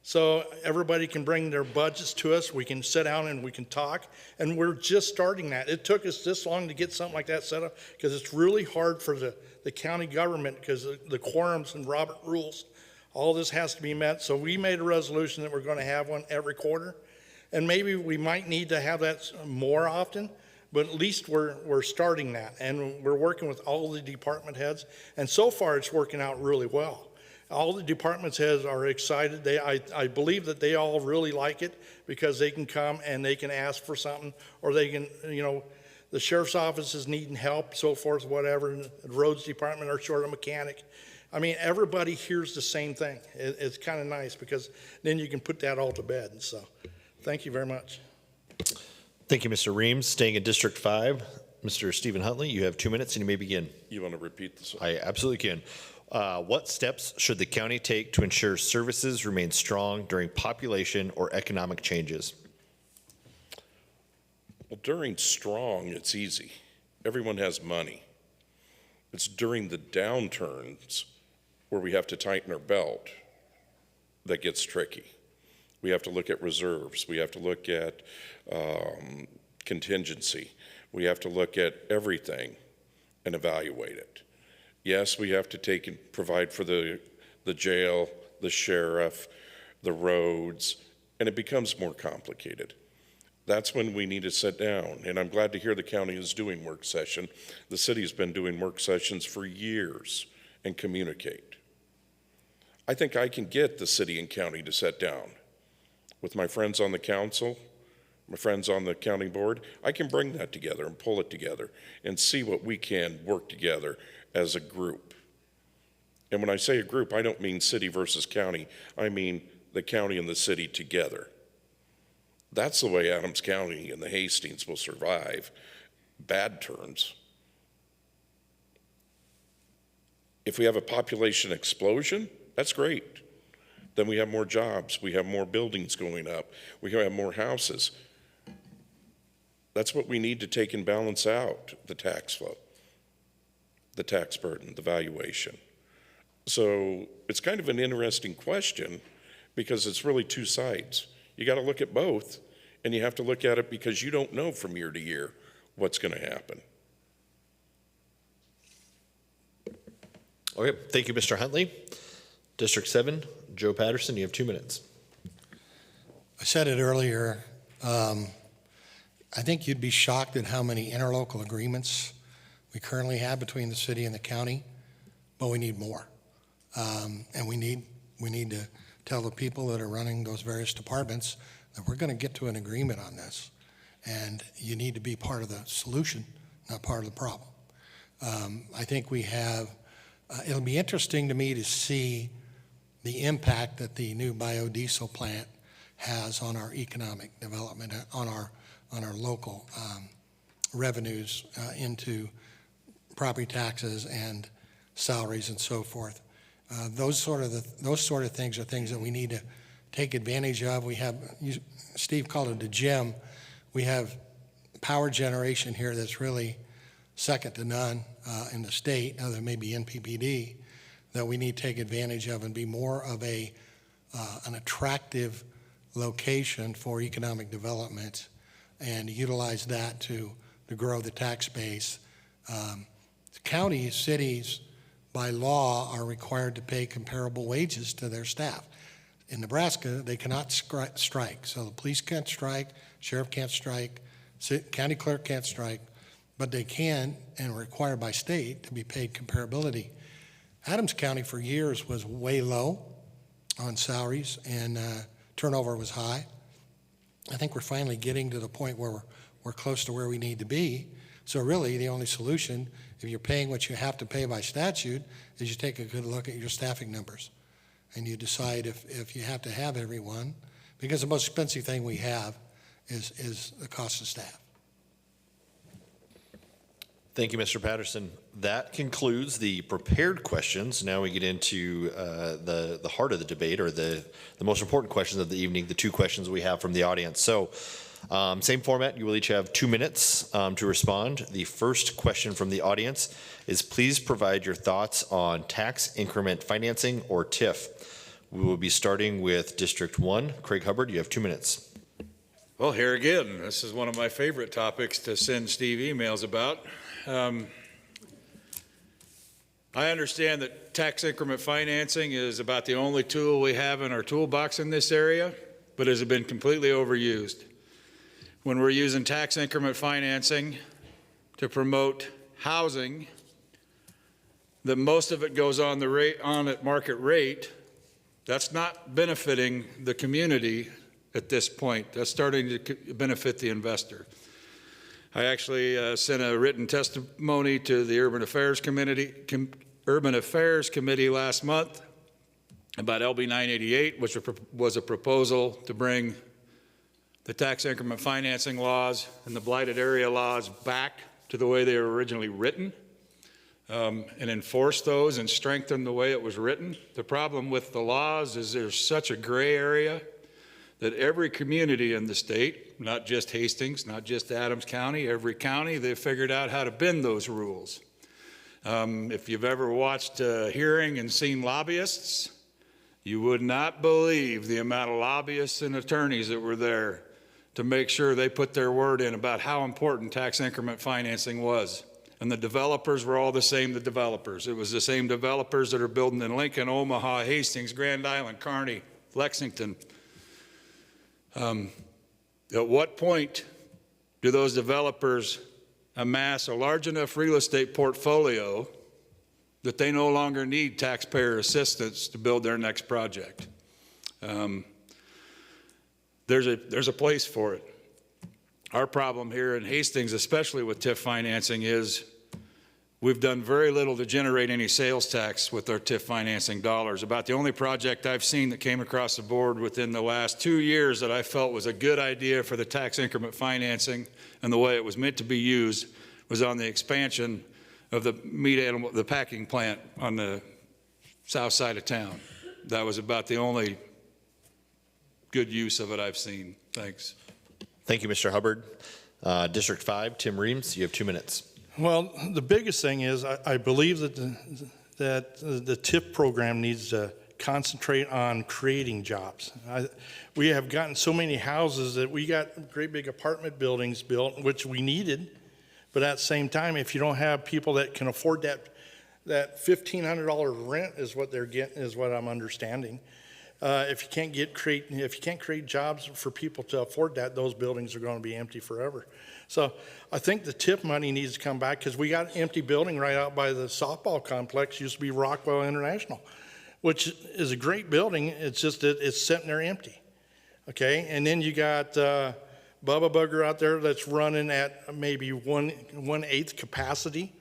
So everybody can bring their budgets to us. We can sit down and we can talk. And we're just starting that. It took us this long to get something like that set up because it's really hard for the county government because the quorums and Robert rules. All this has to be met. So we made a resolution that we're going to have one every quarter. And maybe we might need to have that more often, but at least we're starting that. And we're working with all the department heads. And so far it's working out really well. All the department heads are excited. I believe that they all really like it because they can come and they can ask for something, or they can, the sheriff's office is needing help, so forth, whatever. And the roads department are short a mechanic. I mean, everybody hears the same thing. It's kind of nice because then you can put that all to bed. And so thank you very much. Thank you, Mr. Reams. Staying in District 5, Mr. Stephen Huntley, you have 2 minutes and you may begin. You want to repeat this? I absolutely can. What steps should the county take to ensure services remain strong during population or economic changes? Well, during strong, it's easy. Everyone has money. It's during the downturns where we have to tighten our belt that gets tricky. We have to look at reserves. We have to look at contingency. We have to look at everything and evaluate it. Yes, we have to take and provide for the jail, the sheriff, the roads, and it becomes more complicated. That's when we need to sit down, and I'm glad to hear the county is doing work session. The city's been doing work sessions for years and communicate. I think I can get the city and county to sit down with my friends on the council, my friends on the county board. I can bring that together and pull it together and see what we can work together as a group. And when I say a group, I don't mean city versus county. I mean the county and the city together. That's the way Adams County and the Hastings will survive bad turns. If we have a population explosion, that's great. Then we have more jobs, we have more buildings going up, we have more houses. That's what we need to take and balance out the tax flow, the tax burden, the valuation. So it's kind of an interesting question because it's really two sides. You got to look at both, and you have to look at it because you don't know from year to year what's going to happen. Okay, thank you, Mr. Huntley. District 7, Joe Patterson, you have 2 minutes. I said it earlier. I think you'd be shocked at how many interlocal agreements we currently have between the city and the county, but we need more. And we need to tell the people that are running those various departments that we're going to get to an agreement on this. And you need to be part of the solution, not part of the problem. I think we have, it'll be interesting to me to see the impact that the new biodiesel plant has on our economic development, on our local revenues into property taxes and salaries and so forth. Those sort of things are things that we need to take advantage of. We have, Steve called it a gem. We have power generation here that's really second to none in the state, other than maybe NPPD, that we need to take advantage of and be more of an attractive location for economic development and utilize that to grow the tax base. Counties, cities, by law, are required to pay comparable wages to their staff. In Nebraska, they cannot strike. So the police can't strike, sheriff can't strike, county clerk can't strike, but they can and are required by state to be paid comparability. Adams County for years was way low on salaries and turnover was high. I think we're finally getting to the point where we're close to where we need to be. So really the only solution, if you're paying what you have to pay by statute, is you take a good look at your staffing numbers and you decide if you have to have everyone, because the most expensive thing we have is the cost of staff. Thank you, Mr. Patterson. That concludes the prepared questions. Now we get into the heart of the debate, or the most important questions of the evening, the 2 questions we have from the audience. So same format, you will each have 2 minutes to respond. The first question from the audience is, please provide your thoughts on tax increment financing, or TIF. We will be starting with District 1. Craig Hubbard, you have 2 minutes. Well, here again, this is one of my favorite topics to send Steve emails about. I understand that tax increment financing is about the only tool we have in our toolbox in this area, but has been completely overused. When we're using tax increment financing to promote housing, that most of it goes on at market rate, that's not benefiting the community at this point. That's starting to benefit the investor. I actually sent a written testimony to the Urban Affairs Committee last month about LB 988, which was a proposal to bring the tax increment financing laws and the blighted area laws back to the way they were originally written, and enforce those and strengthen the way it was written. The problem with the laws is there's such a gray area that every community in the state, not just Hastings, not just Adams County, every county, they've figured out how to bend those rules. If you've ever watched a hearing and seen lobbyists, you would not believe the amount of lobbyists and attorneys that were there to make sure they put their word in about how important tax increment financing was. And the developers were all the same developers. It was the same developers that are building in Lincoln, Omaha, Hastings, Grand Island, Kearney, Lexington. At what point do those developers amass a large enough real estate portfolio that they no longer need taxpayer assistance to build their next project? There's a place for it. Our problem here in Hastings, especially with TIF financing, is we've done very little to generate any sales tax with our TIF financing dollars. About the only project I've seen that came across the board within the last 2 years that I felt was a good idea for the tax increment financing and the way it was meant to be used was on the expansion of the packing plant on the south side of town. That was about the only good use of it I've seen. Thanks. Thank you, Mr. Hubbard. District 5, Tim Reams, you have 2 minutes. Well, the biggest thing is I believe that the TIP program needs to concentrate on creating jobs. We have gotten so many houses that we got great big apartment buildings built, which we needed, but at the same time, if you don't have people that can afford that $1,500 rent is what they're getting, is what I'm understanding. If you can't create jobs for people to afford that, those buildings are going to be empty forever. So I think the TIP money needs to come back because we got an empty building right out by the softball complex. Used to be Rockwell International, which is a great building. It's just that it's sitting there empty. Okay, and then you got Bubba Bugger out there that's running at maybe 1/8 capacity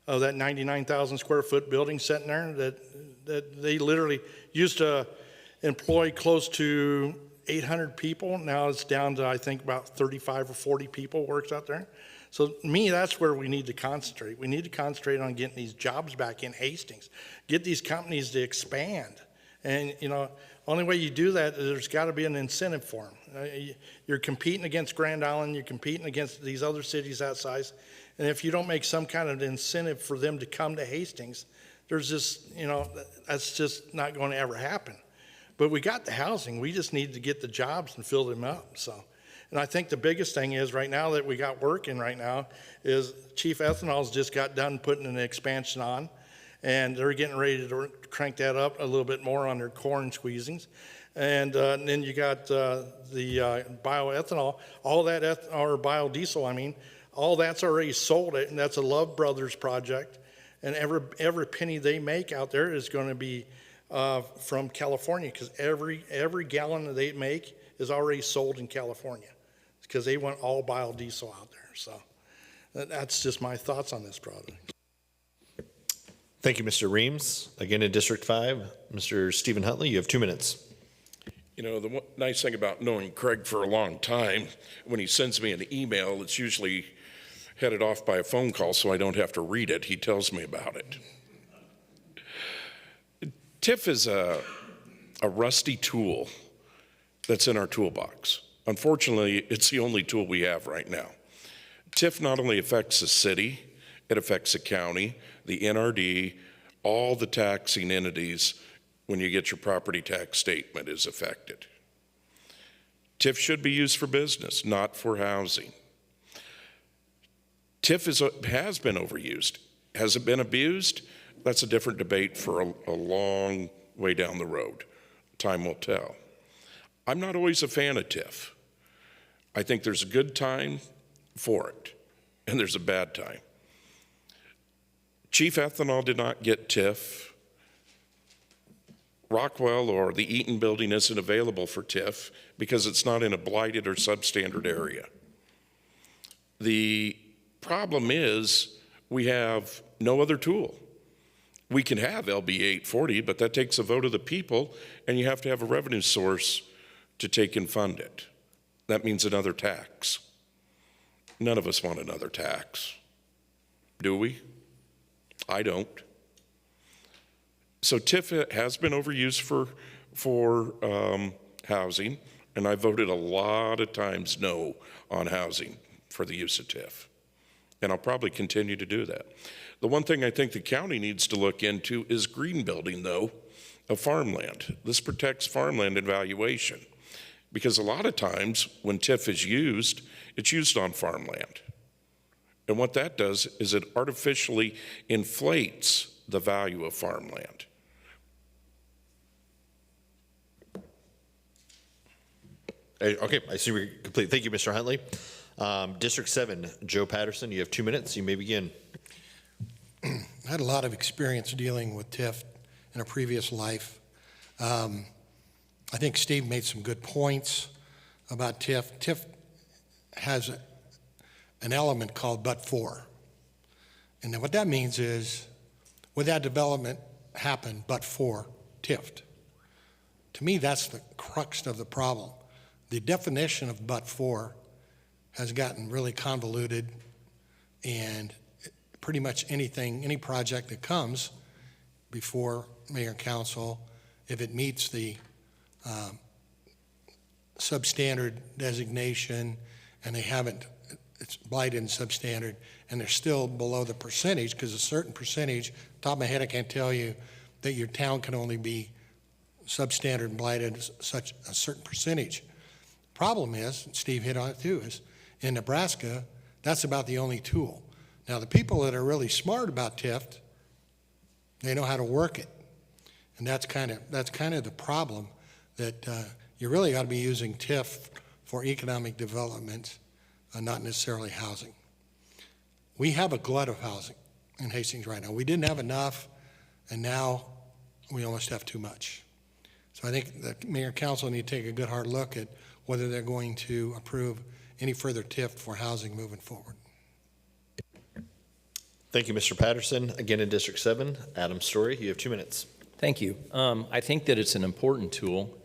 of that 99,000 square foot building sitting there that they literally used to employ close to 800 people. Now it's down to, I think, about 35 or 40 people works out there. So to me, that's where we need to concentrate. We need to concentrate on getting these jobs back in Hastings, get these companies to expand. And, only way you do that is there's got to be an incentive for them. You're competing against Grand Island, you're competing against these other cities that size. And if you don't make some kind of incentive for them to come to Hastings, there's just, that's just not going to ever happen. But we got the housing. We just need to get the jobs and fill them up. And I think the biggest thing is right now that we got working right now is Chief Ethanol's just got done putting an expansion on, and they're getting ready to crank that up a little bit more on their corn squeezings. And then you got the bioethanol, all that, or biodiesel, all that's already sold, and that's a Love Brothers project. And every penny they make out there is going to be from California, because every gallon that they make is already sold in California because they want all biodiesel out there. So that's just my thoughts on this product. Thank you, Mr. Reams. Again, in District 5, Mr. Stephen Huntley, you have 2 minutes. The nice thing about knowing Craig for a long time, when he sends me an email, it's usually headed off by a phone call so I don't have to read it. He tells me about it. TIF is a rusty tool that's in our toolbox. Unfortunately, it's the only tool we have right now. TIF not only affects the city, it affects the county, the NRD, all the taxing entities. When you get your property tax statement is affected. TIF should be used for business, not for housing. TIF has been overused. Has it been abused? That's a different debate for a long way down the road. Time will tell. I'm not always a fan of TIF. I think there's a good time for it, and there's a bad time. Chief Ethanol did not get TIF. Rockwell or the Eaton building isn't available for TIF because it's not in a blighted or substandard area. The problem is we have no other tool. We can have LB 840, but that takes a vote of the people, and you have to have a revenue source to take and fund it. That means another tax. None of us want another tax, do we? I don't. So TIF has been overused for housing, and I voted a lot of times no on housing for the use of TIF. And I'll probably continue to do that. The one thing I think the county needs to look into is green building, though, of farmland. This protects farmland and valuation, because a lot of times when TIF is used, it's used on farmland. And what that does is it artificially inflates the value of farmland. Okay, I see we're complete. Thank you, Mr. Huntley. District 7, Joe Patterson, you have 2 minutes. You may begin. I had a lot of experience dealing with TIF in a previous life. I think Steve made some good points about TIF. TIF has an element called but for. And then what that means is, would that development happen but for TIF? To me, that's the crux of the problem. The definition of but for has gotten really convoluted, and pretty much anything, any project that comes before mayor and council, if it meets the substandard designation and they haven't, it's blighted and substandard, and they're still below the percentage, because a certain percentage, top of my head I can't tell you that your town can only be substandard and blighted such a certain percentage. Problem is, and Steve hit on it too, is in Nebraska, that's about the only tool. Now, the people that are really smart about TIF, they know how to work it. And that's kind of the problem, that you really ought to be using TIF for economic development, not necessarily housing. We have a glut of housing in Hastings right now. We didn't have enough, and now we almost have too much. So I think the mayor and council need to take a good hard look at whether they're going to approve any further TIF for housing moving forward. Thank you, Mr. Patterson. Again, in District 7, Adam Story, you have 2 minutes. Thank you. I think that it's an important tool.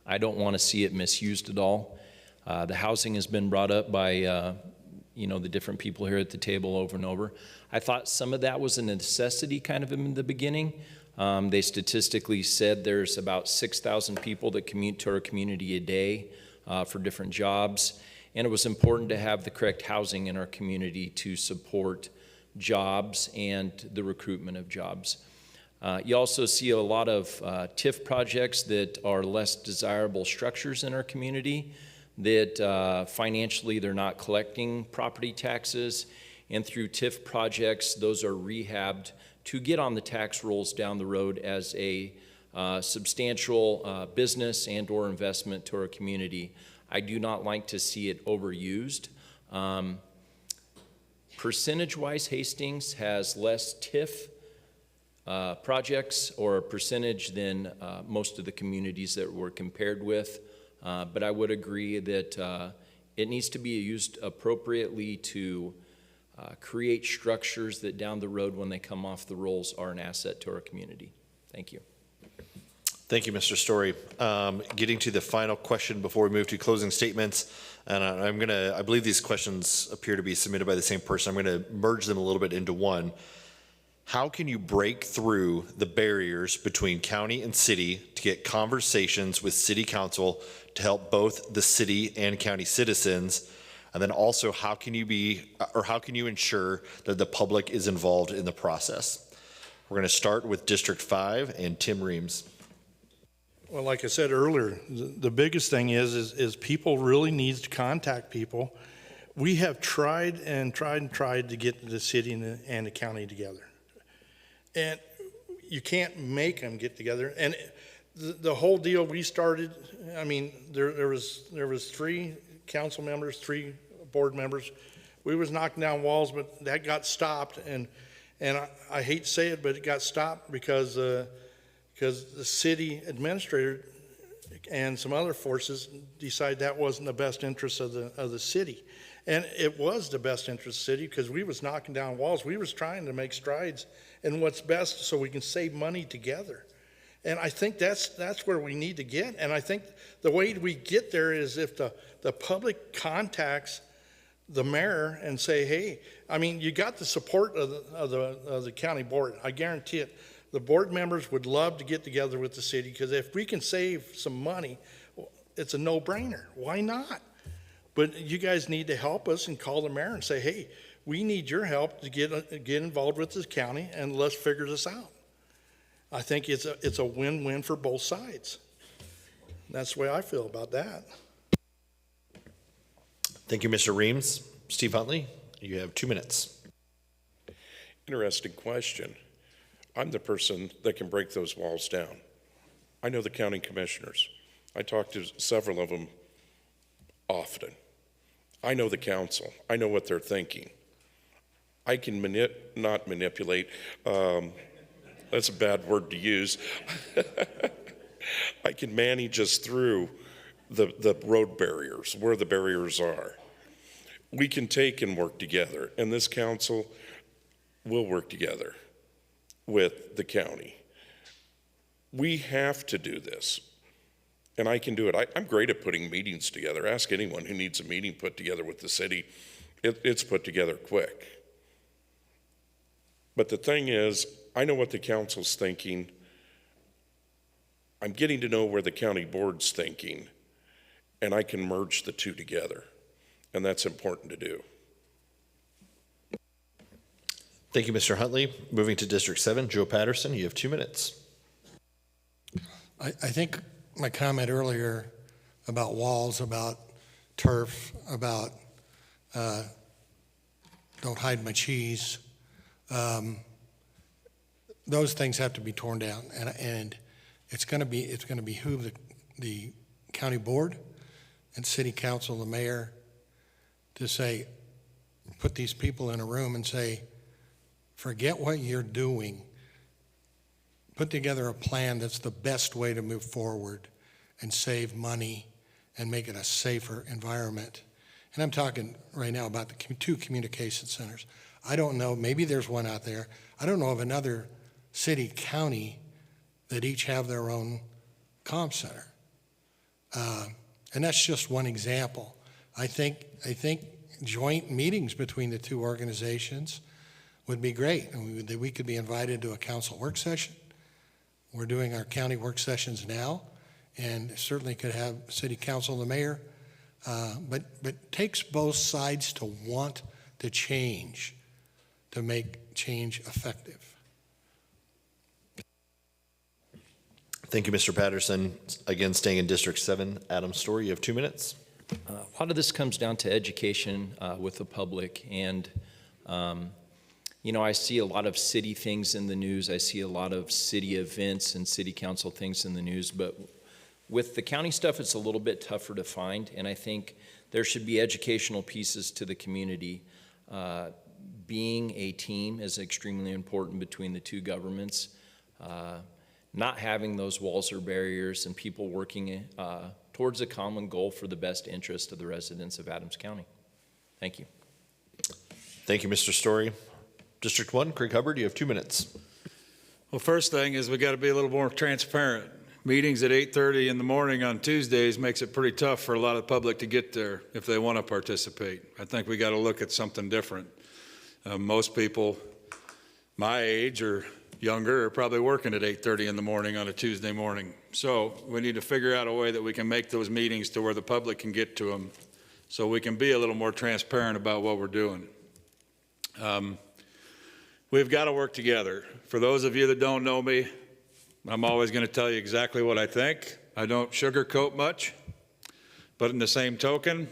I don't want to see it misused at all. The housing has been brought up by the different people here at the table over and over. I thought some of that was a necessity kind of in the beginning. They statistically said there's about 6,000 people that commute to our community a day for different jobs. And it was important to have the correct housing in our community to support jobs and the recruitment of jobs. You also see a lot of TIF projects that are less desirable structures in our community, that financially they're not collecting property taxes, and through TIF projects, those are rehabbed to get on the tax rolls down the road as a substantial business and or investment to our community. I do not like to see it overused. Percentage-wise, Hastings has less TIF projects or a percentage than most of the communities that we're compared with. But I would agree that it needs to be used appropriately to create structures that down the road when they come off the rolls are an asset to our community. Thank you. Thank you, Mr. Story. Getting to the final question before we move to closing statements, and I believe these questions appear to be submitted by the same person. I'm going to merge them a little bit into one. How can you break through the barriers between county and city to get conversations with city council to help both the city and county citizens? And then also, how can you ensure that the public is involved in the process? We're going to start with District 5 and Tim Reams. Well, like I said earlier, the biggest thing is people really need to contact people. We have tried to get the city and the county together. And you can't make them get together. And the whole deal we started, I mean, there was 3 council members, 3 board members. We was knocking down walls, but that got stopped. And I hate to say it, but it got stopped because the city administrator and some other forces decided that wasn't the best interest of the city. And it was the best interest of the city, because we was knocking down walls. We was trying to make strides in what's best so we can save money together. And I think that's where we need to get. And I think the way we get there is if the public contacts the mayor and say, hey, I mean, you got the support of the county board. I guarantee it. The board members would love to get together with the city, because if we can save some money, it's a no-brainer. Why not? But you guys need to help us and call the mayor and say, hey, we need your help to get involved with the county, and let's figure this out. I think it's a win-win for both sides. That's the way I feel about that. Thank you, Mr. Reams. Steve Huntley, you have 2 minutes. Interesting question. I'm the person that can break those walls down. I know the county commissioners. I talk to several of them often. I know the council. I know what they're thinking. I can not manipulate, that's a bad word to use. I can manage us through the road barriers, where the barriers are. We can take and work together, and this council will work together with the county. We have to do this, and I can do it. I'm great at putting meetings together. Ask anyone who needs a meeting put together with the city. It's put together quick. But the thing is, I know what the council's thinking. I'm getting to know where the county board's thinking, and I can merge the two together, and that's important to do. Thank you, Mr. Huntley. Moving to District 7, Joe Patterson, you have 2 minutes. I think my comment earlier about walls, about turf, about don't hide my cheese, those things have to be torn down, and it's going to behoove the county board and city council, the mayor, to say, put these people in a room and say, forget what you're doing. Put together a plan that's the best way to move forward and save money and make it a safer environment. And I'm talking right now about the 2 communication centers. I don't know, maybe there's one out there. I don't know of another city, county that each have their own comm center. And that's just one example. I think joint meetings between the 2 organizations would be great. And we could be invited to a council work session. We're doing our county work sessions now, and certainly could have city council and the mayor. But takes both sides to want to change, to make change effective. Thank you, Mr. Patterson. Again, staying in District 7, Adam Story, you have 2 minutes. A lot of this comes down to education with the public, and I see a lot of city things in the news. I see a lot of city events and city council things in the news, but with the county stuff, it's a little bit tougher to find, and I think there should be educational pieces to the community. Being a team is extremely important between the 2 governments. Not having those walls or barriers, and people working towards a common goal for the best interest of the residents of Adams County. Thank you. Thank you, Mr. Story. District 1, Craig Hubbard, you have 2 minutes. Well, first thing is we got to be a little more transparent. Meetings at 8:30 in the morning on Tuesdays makes it pretty tough for a lot of the public to get there if they want to participate. I think we got to look at something different. Most people my age or younger are probably working at 8:30 in the morning on a Tuesday morning. So we need to figure out a way that we can make those meetings to where the public can get to them, so we can be a little more transparent about what we're doing. We've got to work together. For those of you that don't know me, I'm always going to tell you exactly what I think. I don't sugarcoat much, but in the same token,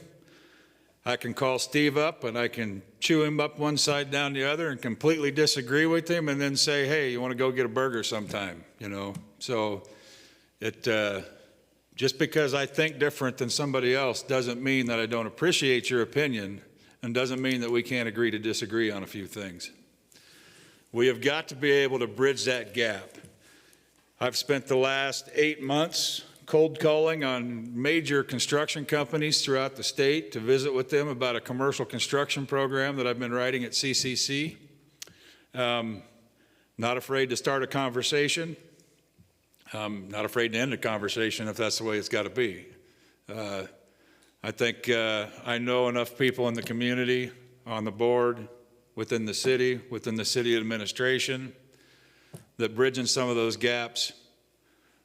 I can call Steve up and I can chew him up one side down the other and completely disagree with him, and then say, hey, you want to go get a burger sometime, So just because I think different than somebody else doesn't mean that I don't appreciate your opinion, and doesn't mean that we can't agree to disagree on a few things. We have got to be able to bridge that gap. I've spent the last 8 months cold calling on major construction companies throughout the state to visit with them about a commercial construction program that I've been writing at CCC. Not afraid to start a conversation. Not afraid to end a conversation if that's the way it's got to be. I think I know enough people in the community, on the board, within the city administration, that bridging some of those gaps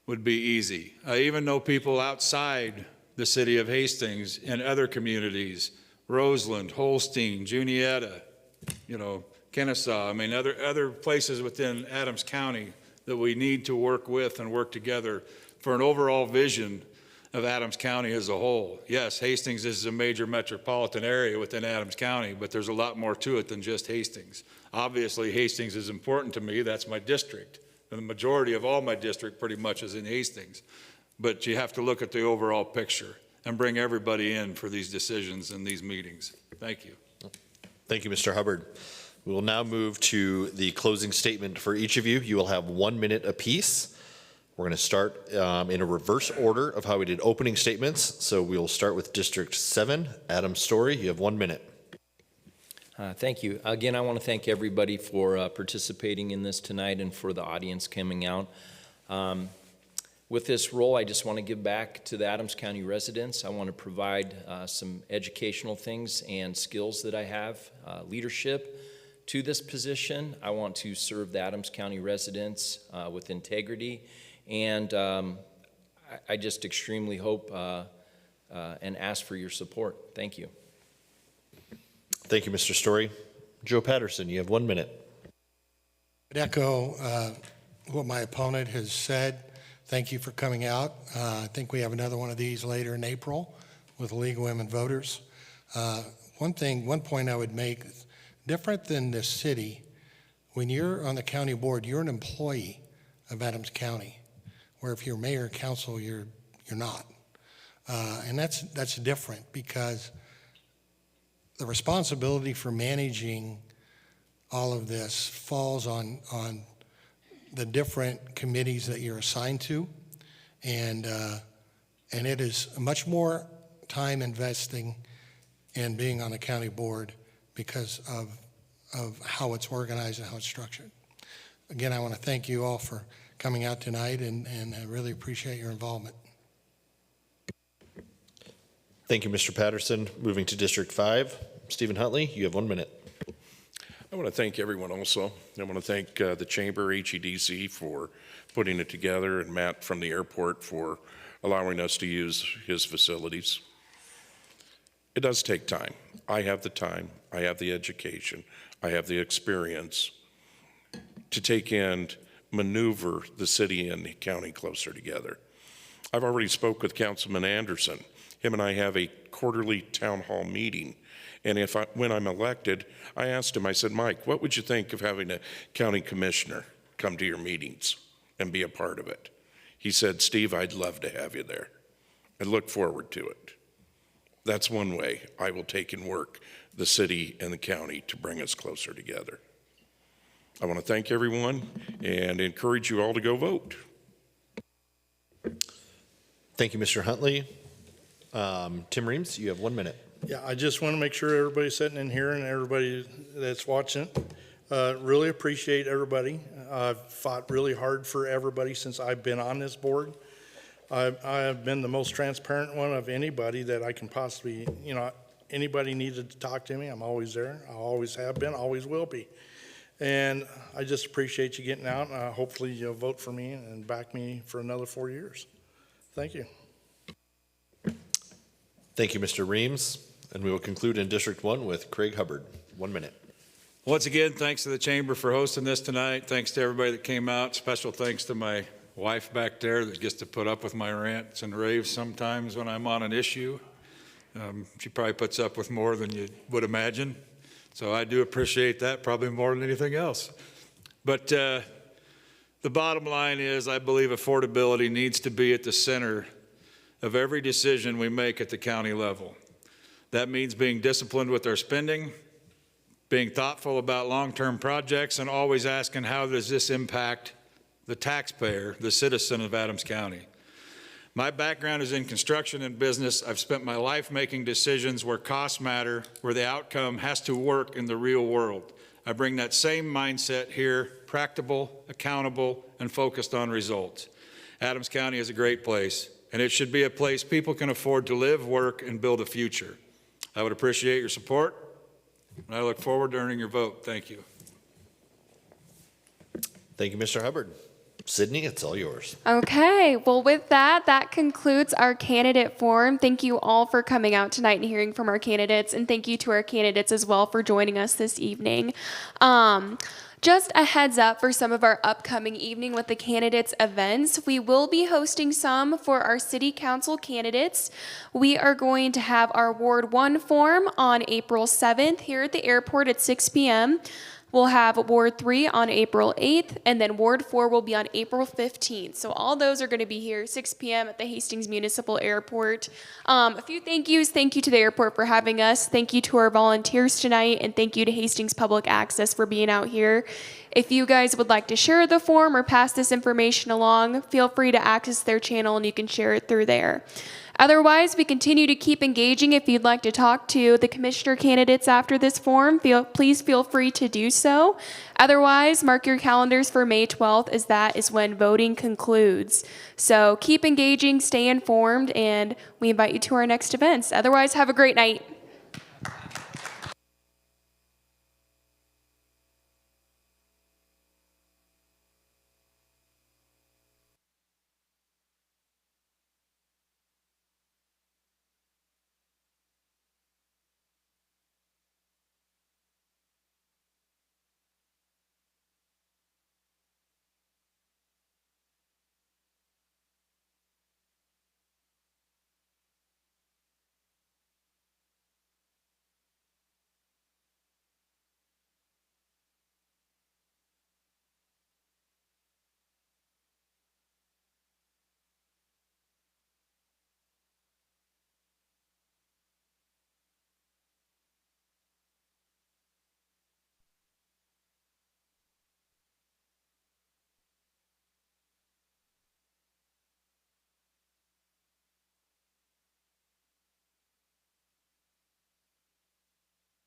would be easy. I even know people outside the city of Hastings in other communities, Roseland, Holstein, Juniata, Kennesaw, other places within Adams County that we need to work with and work together for an overall vision of Adams County as a whole. Yes, Hastings is a major metropolitan area within Adams County, but there's a lot more to it than just Hastings. Obviously, Hastings is important to me. That's my district. And the majority of all my district pretty much is in Hastings. But you have to look at the overall picture and bring everybody in for these decisions and these meetings. Thank you. Thank you, Mr. Hubbard. We will now move to the closing statement for each of you. You will have 1 minute apiece. We're going to start in a reverse order of how we did opening statements. So we will start with District 7. Adam Story, you have 1 minute. Thank you. Again, I want to thank everybody for participating in this tonight and for the audience coming out. With this role, I just want to give back to the Adams County residents. I want to provide some educational things and skills that I have, leadership to this position. I want to serve the Adams County residents with integrity, and I just extremely hope and ask for your support. Thank you. Thank you, Mr. Story. Joe Patterson, you have 1 minute. I'd echo what my opponent has said. Thank you for coming out. I think we have another one of these later in April with the League of Women Voters. One point I would make, different than the city, when you're on the county board, you're an employee of Adams County, where if you're mayor or council, you're not. And that's different because the responsibility for managing all of this falls on the different committees that you're assigned to, and it is much more time investing in being on the county board because of how it's organized and how it's structured. Again, I want to thank you all for coming out tonight, and I really appreciate your involvement. Thank you, Mr. Patterson. Moving to District 5. Stephen Huntley, you have 1 minute. I want to thank everyone also. I want to thank the Chamber, HEDC, for putting it together, and Matt from the airport for allowing us to use his facilities. It does take time. I have the time, I have the education, I have the experience to take and maneuver the city and the county closer together. I've already spoke with Councilman Anderson. Him and I have a quarterly town hall meeting. And when I'm elected, I asked him, I said, Mike, what would you think of having a county commissioner come to your meetings and be a part of it? He said, Steve, I'd love to have you there. I look forward to it. That's one way I will take and work the city and the county to bring us closer together. I want to thank everyone and encourage you all to go vote. Thank you, Mr. Huntley. Tim Reams, you have 1 minute. Yeah, I just want to make sure everybody's sitting in here and everybody that's watching, really appreciate everybody. I've fought really hard for everybody since I've been on this board. I have been the most transparent one of anybody that I can possibly, anybody needed to talk to me, I'm always there. I always have been, always will be. And I just appreciate you getting out. Hopefully you'll vote for me and back me for another 4 years. Thank you. Thank you, Mr. Reams. And we will conclude in District 1 with Craig Hubbard. 1 minute. Once again, thanks to the Chamber for hosting this tonight. Thanks to everybody that came out. Special thanks to my wife back there that gets to put up with my rants and raves sometimes when I'm on an issue. She probably puts up with more than you would imagine. So I do appreciate that, probably more than anything else. But the bottom line is I believe affordability needs to be at the center of every decision we make at the county level. That means being disciplined with our spending, being thoughtful about long-term projects, and always asking how does this impact the taxpayer, the citizen of Adams County. My background is in construction and business. I've spent my life making decisions where costs matter, where the outcome has to work in the real world. I bring that same mindset here, practical, accountable, and focused on results. Adams County is a great place, and it should be a place people can afford to live, work, and build a future. I would appreciate your support, and I look forward to earning your vote. Thank you. Thank you, Mr. Hubbard. Sydney, it's all yours. Okay, well, with that, that concludes our candidate forum. Thank you all for coming out tonight and hearing from our candidates, and thank you to our candidates as well for joining us this evening. Just a heads up for some of our upcoming Evening with the Candidates events. We will be hosting some for our City Council candidates. We are going to have our Ward 1 forum on April 7th here at the airport at 6 p.m. We'll have Ward 3 on April 8th, and then Ward 4 will be on April 15th. So all those are going to be here 6 p.m. at the Hastings Municipal Airport. A few thank yous. Thank you to the airport for having us. Thank you to our volunteers tonight, and thank you to Hastings Public Access for being out here. If you guys would like to share the form or pass this information along, feel free to access their channel and you can share it through there. Otherwise, we continue to keep engaging. If you'd like to talk to the commissioner candidates after this forum, please feel free to do so. Otherwise, mark your calendars for May 12th, as that is when voting concludes. So keep engaging, stay informed, and we invite you to our next events. Otherwise, have a great night.